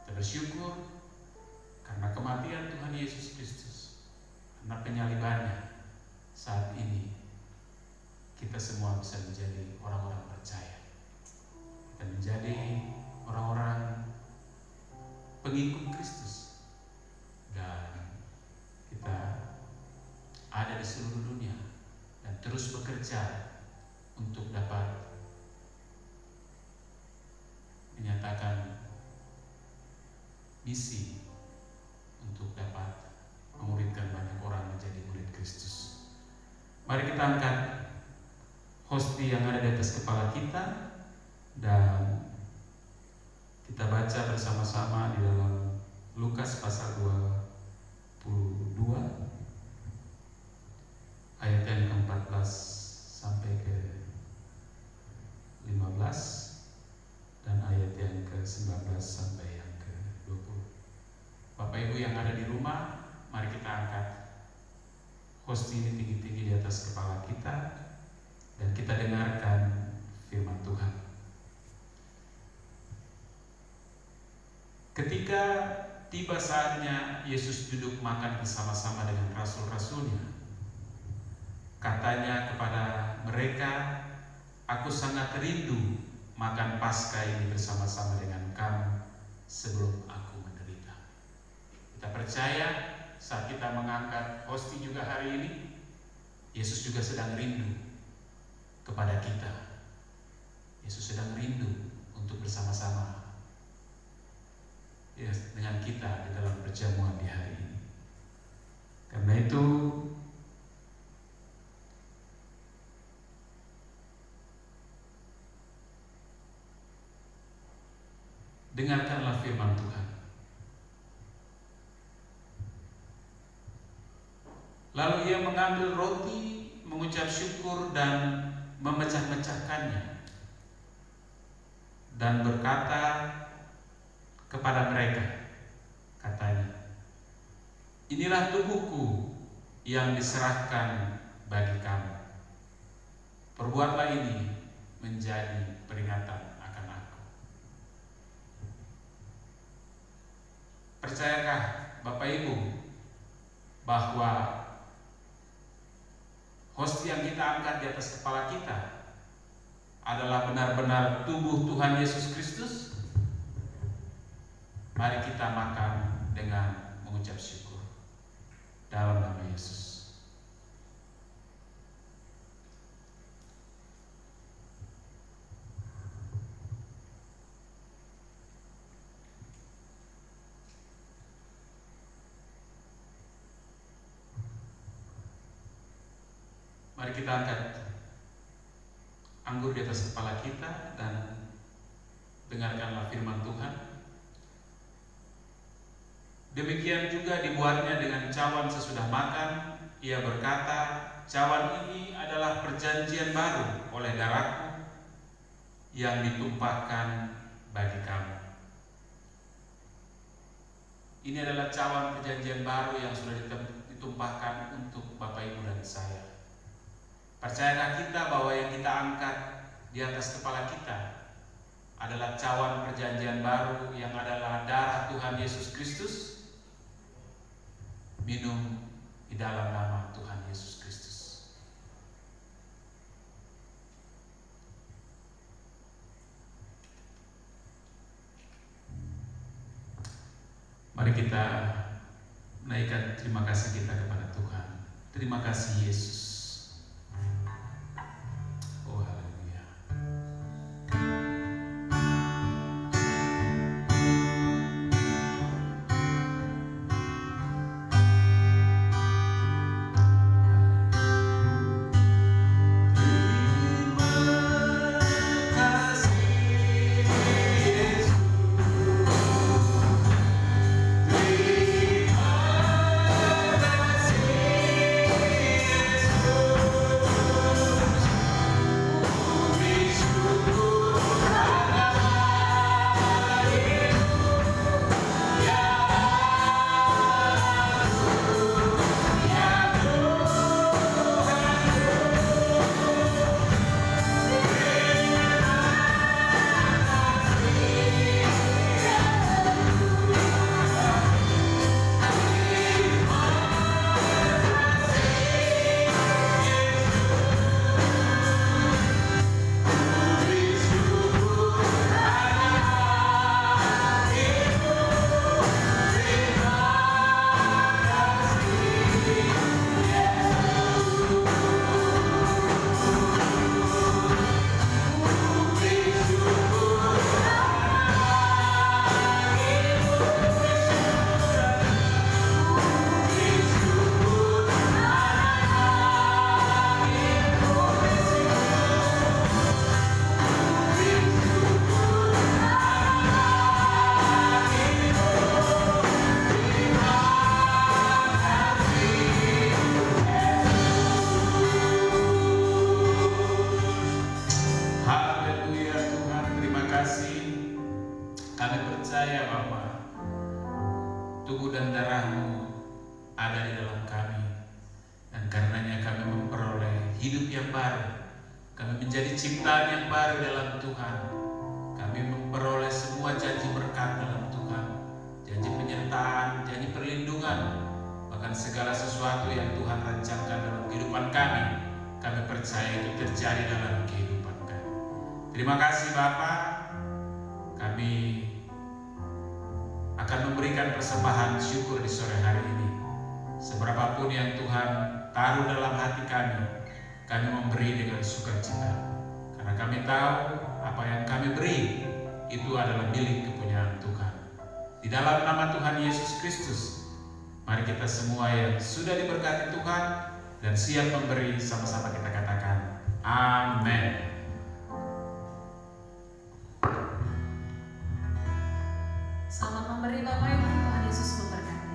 Kita bersyukur karena kematian Tuhan Yesus Kristus, karena penyalibannya, saat ini kita semua bisa menjadi orang-orang percaya. Kita menjadi orang-orang pengikut Kristus, dan kita ada di seluruh dunia dan terus bekerja untuk dapat menyatakan misi untuk dapat memuridkan banyak orang menjadi murid Kristus. Mari kita angkat hosti yang ada di atas kepala kita dan kita baca bersama-sama di dalam Lukas pasal 22 ayat yang ke-14 sampai ke-15 dan ayat yang ke-19 sampai yang ke-20. Bapak Ibu yang ada di rumah, mari kita angkat hosti ini tinggi-tinggi di atas kepala kita dan kita dengarkan firman Tuhan. Ketika tiba saatnya Yesus duduk makan bersama-sama dengan rasul-rasulnya, katanya kepada mereka, "Aku sangat rindu makan Paskah ini bersama-sama dengan kamu sebelum aku menderita." Kita percaya saat kita mengangkat hosti juga hari ini, Yesus juga sedang rindu kepada kita. Yesus sedang rindu untuk bersama-sama dengan kita di dalam perjamuan di hari ini. Karena itu dengarkanlah firman Tuhan. Lalu ia mengambil roti, mengucap syukur dan memecah-mecahkannya dan berkata kepada mereka, katanya, "Inilah tubuhku yang diserahkan bagi kamu. Perbuatlah ini menjadi peringatan akan aku." Percayakah Bapak Ibu bahwa hosti yang kita angkat di atas kepala kita adalah benar-benar tubuh Tuhan Yesus Kristus? Mari kita makan dengan mengucap syukur dalam nama Yesus. Mari kita angkat anggur di atas kepala kita dan dengarkanlah firman Tuhan. Demikian juga dibuatnya dengan cawan sesudah makan. Ia berkata, "Cawan ini adalah perjanjian baru oleh darahku yang ditumpahkan bagi kamu." Ini adalah cawan perjanjian baru yang sudah ditumpahkan untuk Bapak Ibu dan saya. Percayakah kita bahwa yang kita angkat di atas kepala kita adalah cawan perjanjian baru yang adalah darah Tuhan Yesus Kristus? Minum di dalam nama Tuhan Yesus Kristus. Mari kita naikkan terima kasih kita kepada Tuhan. Terima kasih Yesus. Oh haleluya. Terima kasih percaya Bapa, tubuh dan darah-Mu ada di dalam kami, dan karenanya kami memperoleh hidup yang baru. Kami menjadi ciptaan yang baru dalam Tuhan. Kami memperoleh semua janji berkat dalam Tuhan, janji penyertaan, janji perlindungan, bahkan segala sesuatu yang Tuhan rancangkan dalam kehidupan kami. Kami percaya itu terjadi dalam kehidupan kami. Terima kasih Bapa. Kami akan memberikan persembahan syukur di sore hari ini. Seberapapun yang Tuhan taruh dalam hati kami memberi dengan sukacita. Karena kami tahu apa yang kami beri itu adalah milik kepunyaan Tuhan. Di dalam nama Tuhan Yesus Kristus, mari kita semua yang sudah diberkati Tuhan dan siap memberi, sama-sama kita katakan amin. Selamat memberi Bapak Ibu, Tuhan Yesus memberkati.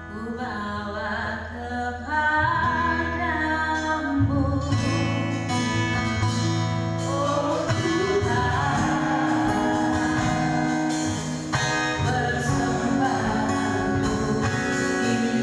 Ku bawa kepadamu, oh Tuhan, persembahanku ini.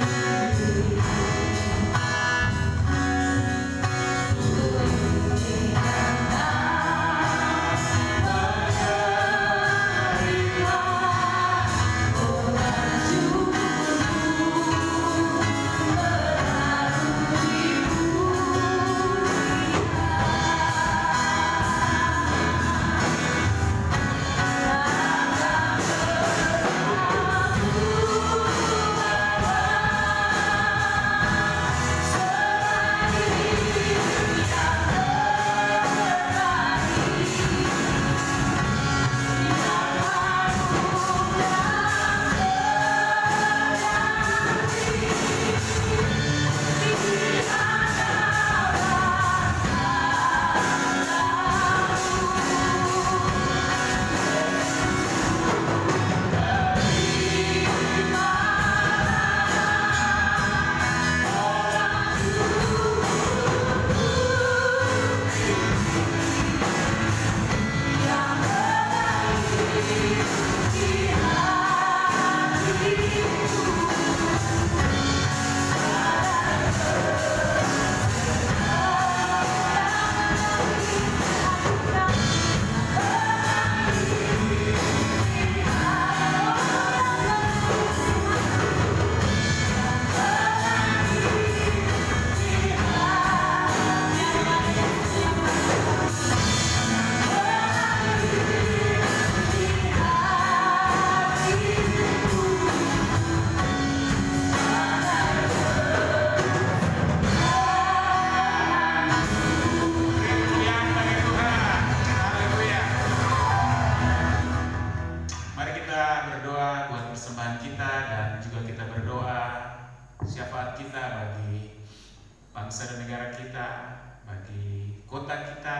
bangsa dan negara kita, bagi kota kita,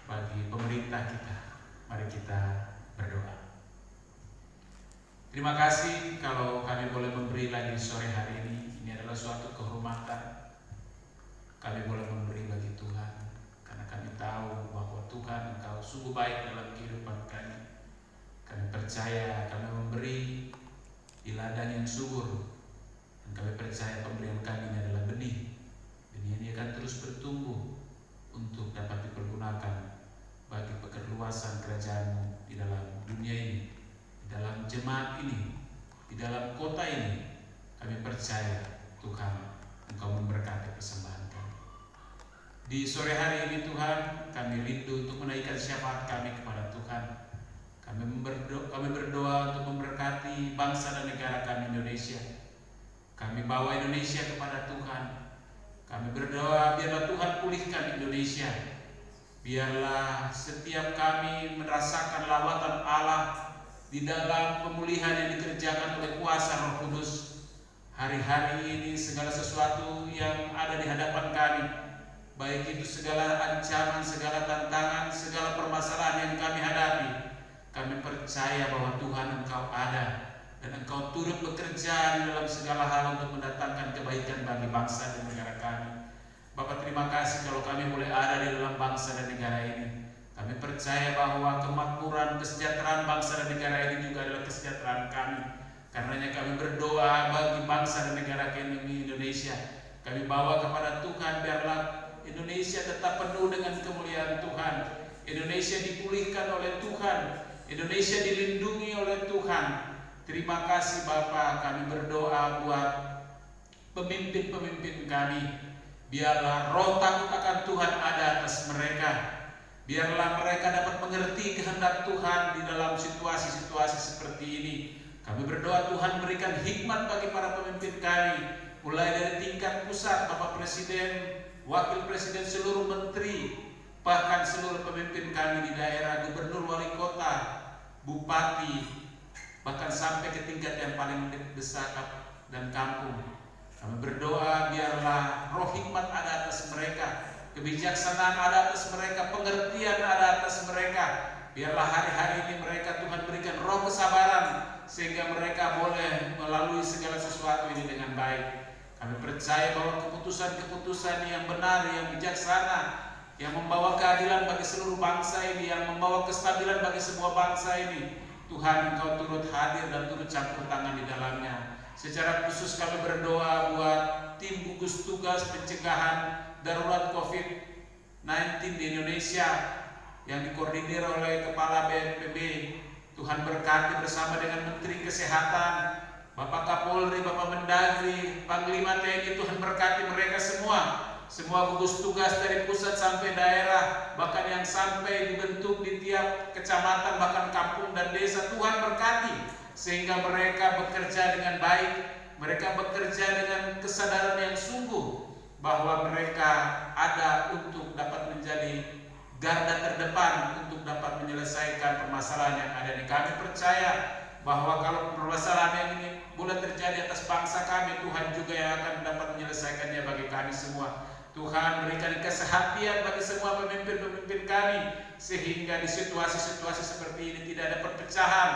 bagi pemerintah kita. Mari kita berdoa. Terima kasih kalau kami boleh memberi lagi sore hari ini. Ini adalah suatu kehormatan. Kami boleh memberi bagi Tuhan, karena kami tahu bahwa Tuhan Engkau sungguh baik dalam kehidupan kami. Kami percaya kami memberi di ladang yang subur, dan kami percaya pemberian kami ini adalah benih. Benih ini akan terus bertumbuh untuk dapat dipergunakan bagi pekerluasan kerajaan-Mu di dalam dunia ini, di dalam jemaat ini, di dalam kota ini. Kami percaya Tuhan Engkau memberkati persembahan kami. Di sore hari ini Tuhan, kami rindu untuk menaikkan syafaat kami kepada Tuhan. Kami berdoa untuk memberkati bangsa dan negara kami Indonesia. Kami bawa Indonesia kepada Tuhan. Kami berdoa biarlah Tuhan pulihkan Indonesia. Biarlah setiap kami merasakan lawatan Allah di dalam pemulihan yang dikerjakan oleh kuasa Roh Kudus. Hari-hari ini segala sesuatu yang ada di hadapan kami, baik itu segala ancaman, segala tantangan, segala permasalahan yang kami hadapi, kami percaya bahwa Tuhan Engkau ada dan Engkau turut bekerja di dalam segala hal untuk mendatangkan kebaikan bagi bangsa dan negara kami. Bapak, terima kasih kalau kami boleh ada di dalam bangsa dan negara ini. Kami percaya bahwa kemakmuran, kesejahteraan bangsa dan negara ini juga adalah kesejahteraan kami. Karenanya kami berdoa bagi bangsa dan negara kami Indonesia. Kami bawa kepada Tuhan, biarlah Indonesia tetap penuh dengan kemuliaan Tuhan. Indonesia dipulihkan oleh Tuhan. Indonesia dilindungi oleh Tuhan. Terima kasih Bapa, kami berdoa buat pemimpin-pemimpin kami. Biarlah roh takut akan Tuhan ada atas mereka. Biarlah mereka dapat mengerti kehendak Tuhan di dalam situasi-situasi seperti ini. Kami berdoa Tuhan berikan hikmat bagi para pemimpin kami, mulai dari tingkat pusat, Bapak Presiden, Wakil Presiden, seluruh menteri, bahkan seluruh pemimpin kami di daerah, gubernur, wali kota, bupati, bahkan sampai ke tingkat yang paling besar dan kampung. Kami berdoa biarlah roh hikmat ada atas mereka, kebijaksanaan ada atas mereka, pengertian ada atas mereka. Biarlah hari-hari ini mereka Tuhan berikan roh kesabaran, sehingga mereka boleh melalui segala sesuatu ini dengan baik. Kami percaya bahwa keputusan-keputusan yang benar, yang bijaksana, yang membawa keadilan bagi seluruh bangsa ini, yang membawa kestabilan bagi semua bangsa ini, Tuhan Engkau turut hadir dan turut campur tangan di dalamnya. Secara khusus kami berdoa buat tim gugus tugas pencegahan darurat COVID-19 di Indonesia yang dikoordinir oleh Kepala BNPB. Tuhan berkati bersama dengan Menteri Kesehatan, Bapak Kapolri, Bapak Mendagri, Panglima TNI. Tuhan berkati mereka semua gugus tugas dari pusat sampai daerah, bahkan yang sampai dibentuk di tiap kecamatan, bahkan kampung dan desa. Tuhan berkati sehingga mereka bekerja dengan baik, mereka bekerja dengan kesadaran yang sungguh bahwa mereka ada untuk dapat menjadi garda terdepan untuk dapat menyelesaikan permasalahan yang ada di kami. Percaya bahwa kalau permasalahan yang ini boleh terjadi atas bangsa kami, Tuhan juga yang akan dapat menyelesaikannya bagi kami semua. Tuhan berikan kesehatan bagi semua pemimpin-pemimpin kami, sehingga di situasi-situasi seperti ini tidak ada perpecahan,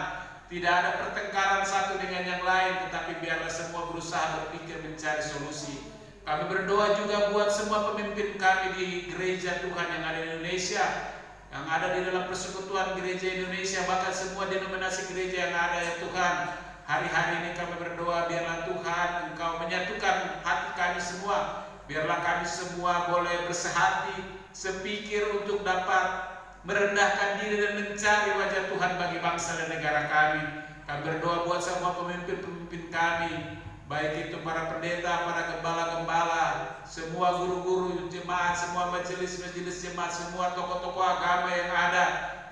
tidak ada pertengkaran satu dengan yang lain, tetapi biarlah semua berusaha berpikir mencari solusi. Kami berdoa juga buat semua pemimpin kami di gereja Tuhan yang ada di Indonesia, yang ada di dalam persekutuan gereja Indonesia, bahkan semua denominasi gereja yang ada ya Tuhan. Hari-hari ini kami berdoa biarlah Tuhan Engkau menyatukan hati kami semua. Biarlah kami semua boleh bersehati, sepikir untuk dapat merendahkan diri dan mencari wajah Tuhan bagi bangsa dan negara kami. Kami berdoa buat semua pemimpin-pemimpin kami, baik itu para pendeta, para gembala-gembala, semua guru-guru jemaat, semua majelis-majelis jemaat, semua tokoh-tokoh agama yang ada.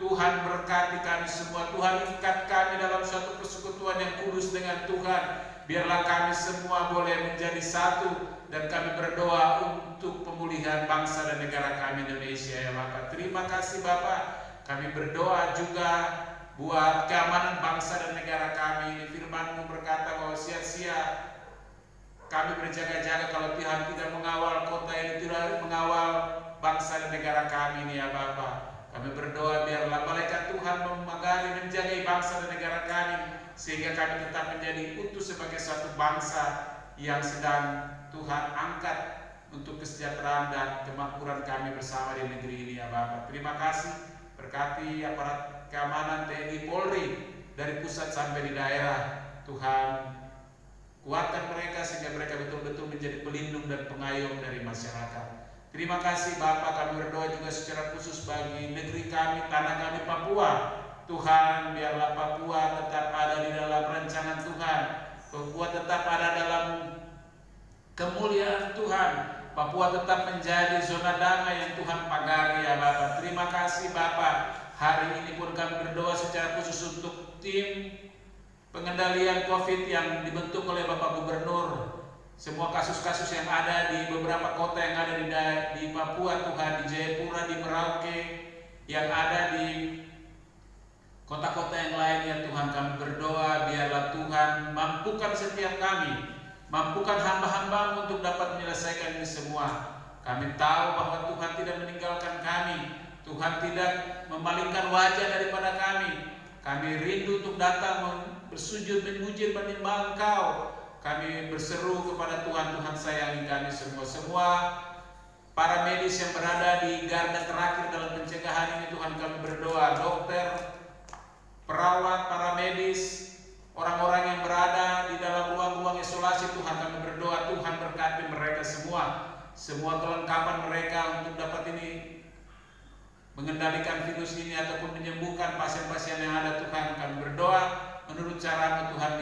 Tuhan berkati kami semua. Tuhan ikat kami dalam suatu persekutuan yang kudus dengan Tuhan. Biarlah kami semua boleh menjadi satu. Dan kami berdoa untuk pemulihan bangsa dan negara kami Indonesia ya Bapak. Terima kasih Bapak. Kami berdoa juga buat keamanan bangsa dan negara kami. Firman-Mu berkata bahwa sia-sia kami berjaga-jaga kalau Tuhan tidak mengawal kota ini, tidak mengawal bangsa dan negara kami ini ya Bapak. Kami berdoa biarlah malaikat Tuhan memagari, menjaga bangsa dan negara kami, sehingga kami tetap menjadi utuh sebagai suatu bangsa yang sedang Tuhan angkat untuk kesejahteraan dan kemakmuran kami bersama di negeri ini ya Bapak. Terima kasih, berkati aparat keamanan TNI Polri dari pusat sampai di daerah. Tuhan kuatkan mereka sehingga mereka betul-betul menjadi pelindung dan pengayom dari masyarakat. Terima kasih Bapak. Kami berdoa juga secara khusus bagi negeri kami, tanah kami Papua. Tuhan biarlah Papua tetap ada di dalam rancangan Tuhan. Papua tetap ada dalam kemuliaan Tuhan. Papua tetap menjadi zona damai yang Tuhan pagari ya Bapak. Terima kasih Bapak. Hari ini pun kami berdoa secara khusus untuk tim pengendalian COVID yang dibentuk oleh Bapak Gubernur. Semua kasus-kasus yang ada di beberapa kota yang ada di Papua Tuhan, di Jayapura, di Merauke, yang ada di kota-kota yang lain ya Tuhan. Kami berdoa biarlah Tuhan mampukan setiap kami, mampukan hamba-hamba untuk dapat menyelesaikan ini semua. Kami tahu bahwa Tuhan tidak meninggalkan kami, Tuhan tidak memalingkan wajah daripada kami. Kami rindu untuk datang bersujud, memuji, menyembah Engkau. Kami berseru kepada Tuhan, Tuhan sayangi kami semua. Semua para medis yang berada di garda terakhir dalam pencegahan ini, Tuhan kami berdoa, dokter, perawat, para medis, orang-orang yang berada di dalam ruang-ruang isolasi, Tuhan kami berdoa, Tuhan berkati mereka semua kelengkapan mereka untuk dapat ini mengendalikan virus ini ataupun menyembuhkan pasien-pasien yang ada. Tuhan kami berdoa menurut cara-Mu Tuhan,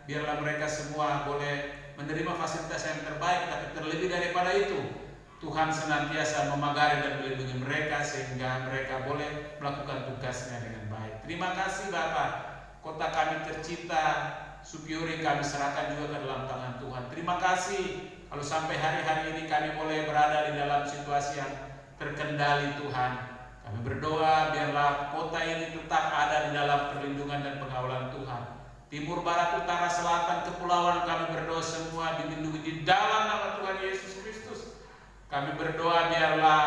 biarlah mereka semua boleh menerima fasilitas yang terbaik, tapi terlebih daripada itu Tuhan senantiasa memagari dan melindungi mereka sehingga mereka boleh melakukan tugasnya dengan baik. Terima kasih Bapak, kota kami tercinta Supiuri kami serahkan juga ke dalam tangan Tuhan. Terima kasih kalau sampai hari-hari ini kami boleh berada di dalam situasi yang terkendali Tuhan. Kami berdoa biarlah kota ini tetap ada di dalam perlindungan dan pengawalan Tuhan. Timur, barat, utara, selatan, kepulauan kami berdoa semua dilindungi di dalam nama Tuhan Yesus Kristus. Kami berdoa biarlah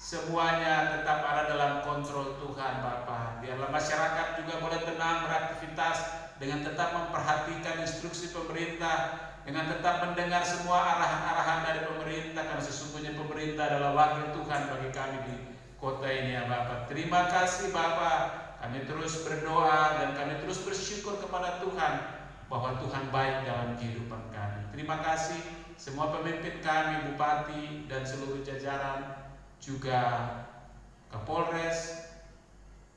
semuanya tetap ada dalam kontrol Tuhan Bapa. Biarlah masyarakat juga boleh tenang beraktivitas dengan tetap memperhatikan instruksi pemerintah, dengan tetap mendengar semua arahan-arahan dari pemerintah, karena sesungguhnya pemerintah adalah wakil Tuhan bagi kami di kota ini ya Bapak. Terima kasih Bapak. Kami terus berdoa dan kami terus bersyukur kepada Tuhan bahwa Tuhan baik dalam kehidupan kami. Terima kasih semua pemimpin kami, bupati dan seluruh jajaran, juga Kapolres,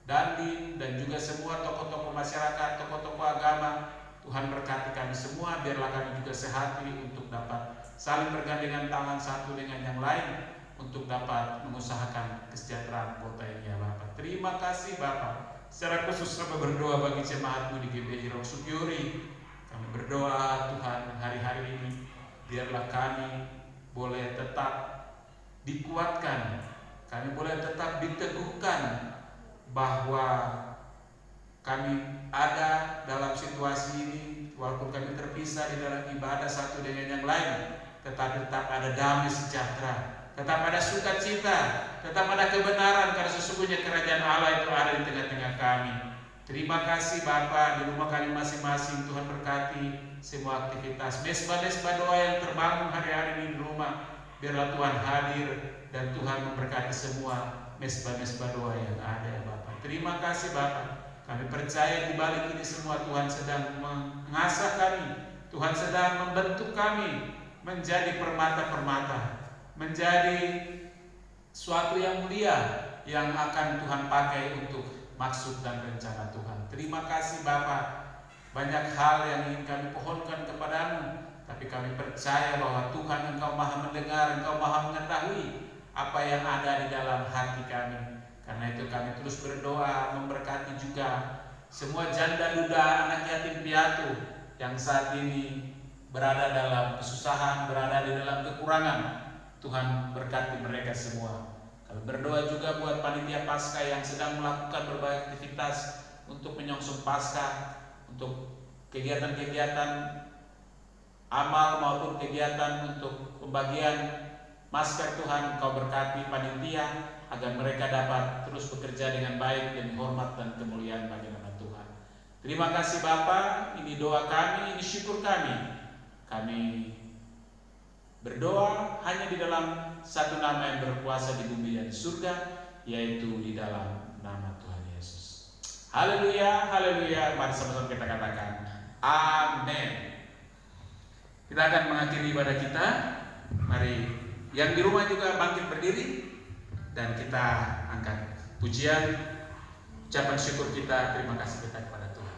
Dandim, dan juga semua tokoh-tokoh masyarakat, tokoh-tokoh agama. Tuhan berkati kami semua, biarlah kami juga sehati untuk dapat saling bergandengan tangan satu dengan yang lain untuk dapat mengusahakan kesejahteraan kota ini ya Bapak. Terima kasih Bapak. Secara khusus kami berdoa bagi jemaat-Mu di GBI Rock Supiuri. Kami berdoa Tuhan hari-hari ini biarlah kami boleh tetap dikuatkan, kami boleh tetap diteguhkan bahwa kami ada dalam situasi ini, walaupun kami terpisah di dalam ibadah satu dengan yang lain, tetapi tetap ada damai sejahtera, tetap ada sukacita, tetap ada kebenaran, karena sesungguhnya kerajaan Allah itu ada di tengah-tengah kami. Terima kasih Bapa, di rumah kami masing-masing Tuhan berkati semua aktivitas mesbah-mesbah doa yang terbangun hari-hari ini di rumah. Biarlah Tuhan hadir dan Tuhan memberkati semua mesbah-mesbah doa yang ada ya Bapak. Terima kasih Bapak. Kami percaya di balik ini semua Tuhan sedang mengasah kami, Tuhan sedang membentuk kami menjadi permata-permata, menjadi suatu yang mulia yang akan Tuhan pakai untuk maksud dan rencana Tuhan. Terima kasih Bapa. Banyak hal yang ingin kami pohonkan kepadamu, tapi kami percaya bahwa Tuhan Engkau maha mendengar, Engkau maha mengetahui apa yang ada di dalam hati kami. Karena itu kami terus berdoa memberkati juga semua janda duda, anak yatim piatu yang saat ini berada dalam kesusahan, berada di dalam kekurangan. Tuhan berkati mereka semua. Kami berdoa juga buat panitia Paskah yang sedang melakukan berbagai aktivitas untuk menyongsong Paskah, untuk kegiatan-kegiatan amal maupun kegiatan untuk pembagian masker. Tuhan Engkau berkati panitia agar mereka dapat terus bekerja dengan baik demi hormat dan kemuliaan bagi nama Tuhan. Terima kasih Bapa, ini doa kami, ini syukur kami. Kami berdoa hanya di dalam satu nama yang berkuasa di bumi dan di surga, yaitu di dalam nama Tuhan Yesus. Haleluya, haleluya. Mari sama-sama kita katakan amin. Kita akan mengakhiri ibadah kita. Mari yang di rumah juga bangkit berdiri dan kita angkat pujian, ucapan syukur kita, terima kasih kita kepada Tuhan.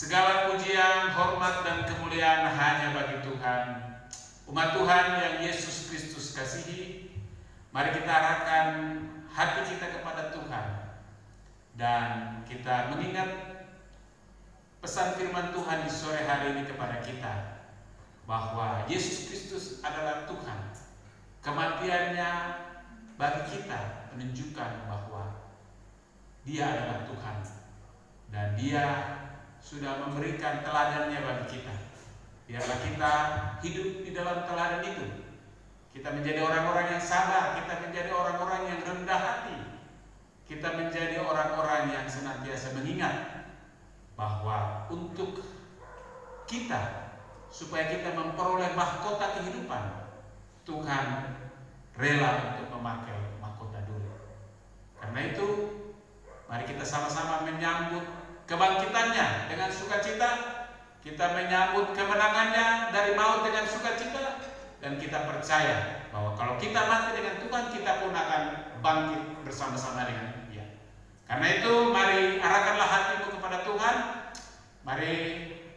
Segala pujian, hormat, dan kemuliaan hanya bagi Tuhan. Umat Tuhan yang Yesus Kristus kasihi, mari kita arahkan hati kita kepada Tuhan dan kita mengingat pesan firman Tuhan di sore hari ini kepada kita, bahwa Yesus Kristus adalah Tuhan. Kematiannya bagi kita menunjukkan bahwa Dia adalah Tuhan, dan Dia sudah memberikan teladannya bagi kita. Biarlah kita hidup di dalam teladan itu. Kita menjadi orang-orang yang sabar, kita menjadi orang-orang yang rendah hati, kita menjadi orang-orang yang senantiasa mengingat bahwa untuk kita, supaya kita memperoleh mahkota kehidupan, Tuhan rela untuk memakai mahkota dulu. Karena itu, mari kita sama-sama menyambut kebangkitannya dengan sukacita, kita menyambut kemenangannya dari maut dengan sukacita, dan kita percaya bahwa kalau kita mati dengan Tuhan, kita pun akan bangkit bersama-sama dengan Dia. Karena itu, mari arahkanlah hatimu kepada Tuhan. Mari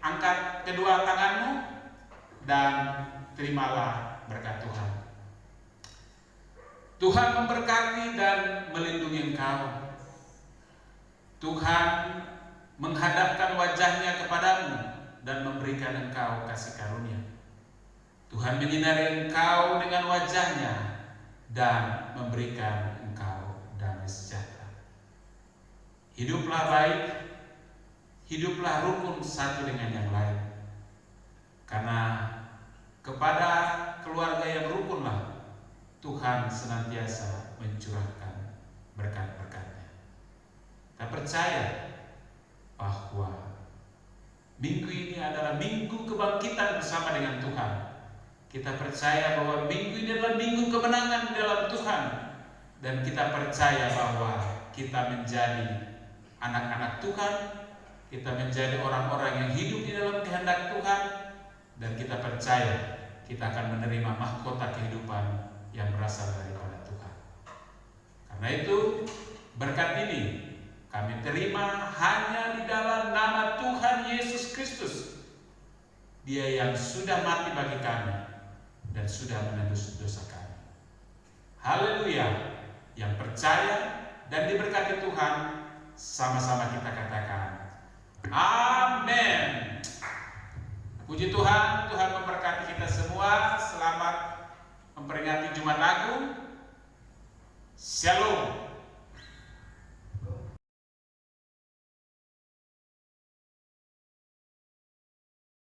angkat kedua tanganmu dan terimalah berkat Tuhan. Tuhan memberkati dan melindungi engkau. Tuhan menghadapkan wajahnya kepadamu dan memberikan engkau kasih karunia. Tuhan menyinari engkau dengan wajahnya dan memberikan engkau damai sejahtera. Hiduplah baik, hiduplah rukun satu dengan yang lain. Karena kepada keluarga yang rukunlah Tuhan senantiasa mencurahkan berkat-berkat-Nya. Kita percaya bahwa minggu ini adalah minggu kebangkitan bersama dengan Tuhan. Kita percaya bahwa minggu ini adalah minggu kemenangan di dalam Tuhan, dan kita percaya bahwa kita menjadi anak-anak Tuhan, kita menjadi orang-orang yang hidup di dalam kehendak Tuhan, dan kita percaya kita akan menerima mahkota kehidupan yang berasal daripada Tuhan. Karena itu, berkat ini kami terima hanya di dalam nama Tuhan Yesus Kristus, Dia yang sudah mati bagi kami dan sudah menebus dosa kami. Haleluya. Yang percaya dan diberkati Tuhan, sama-sama kita katakan amin. Puji Tuhan, Tuhan memberkati kita semua. Selamat memperingati Jumat Agung. Shalom.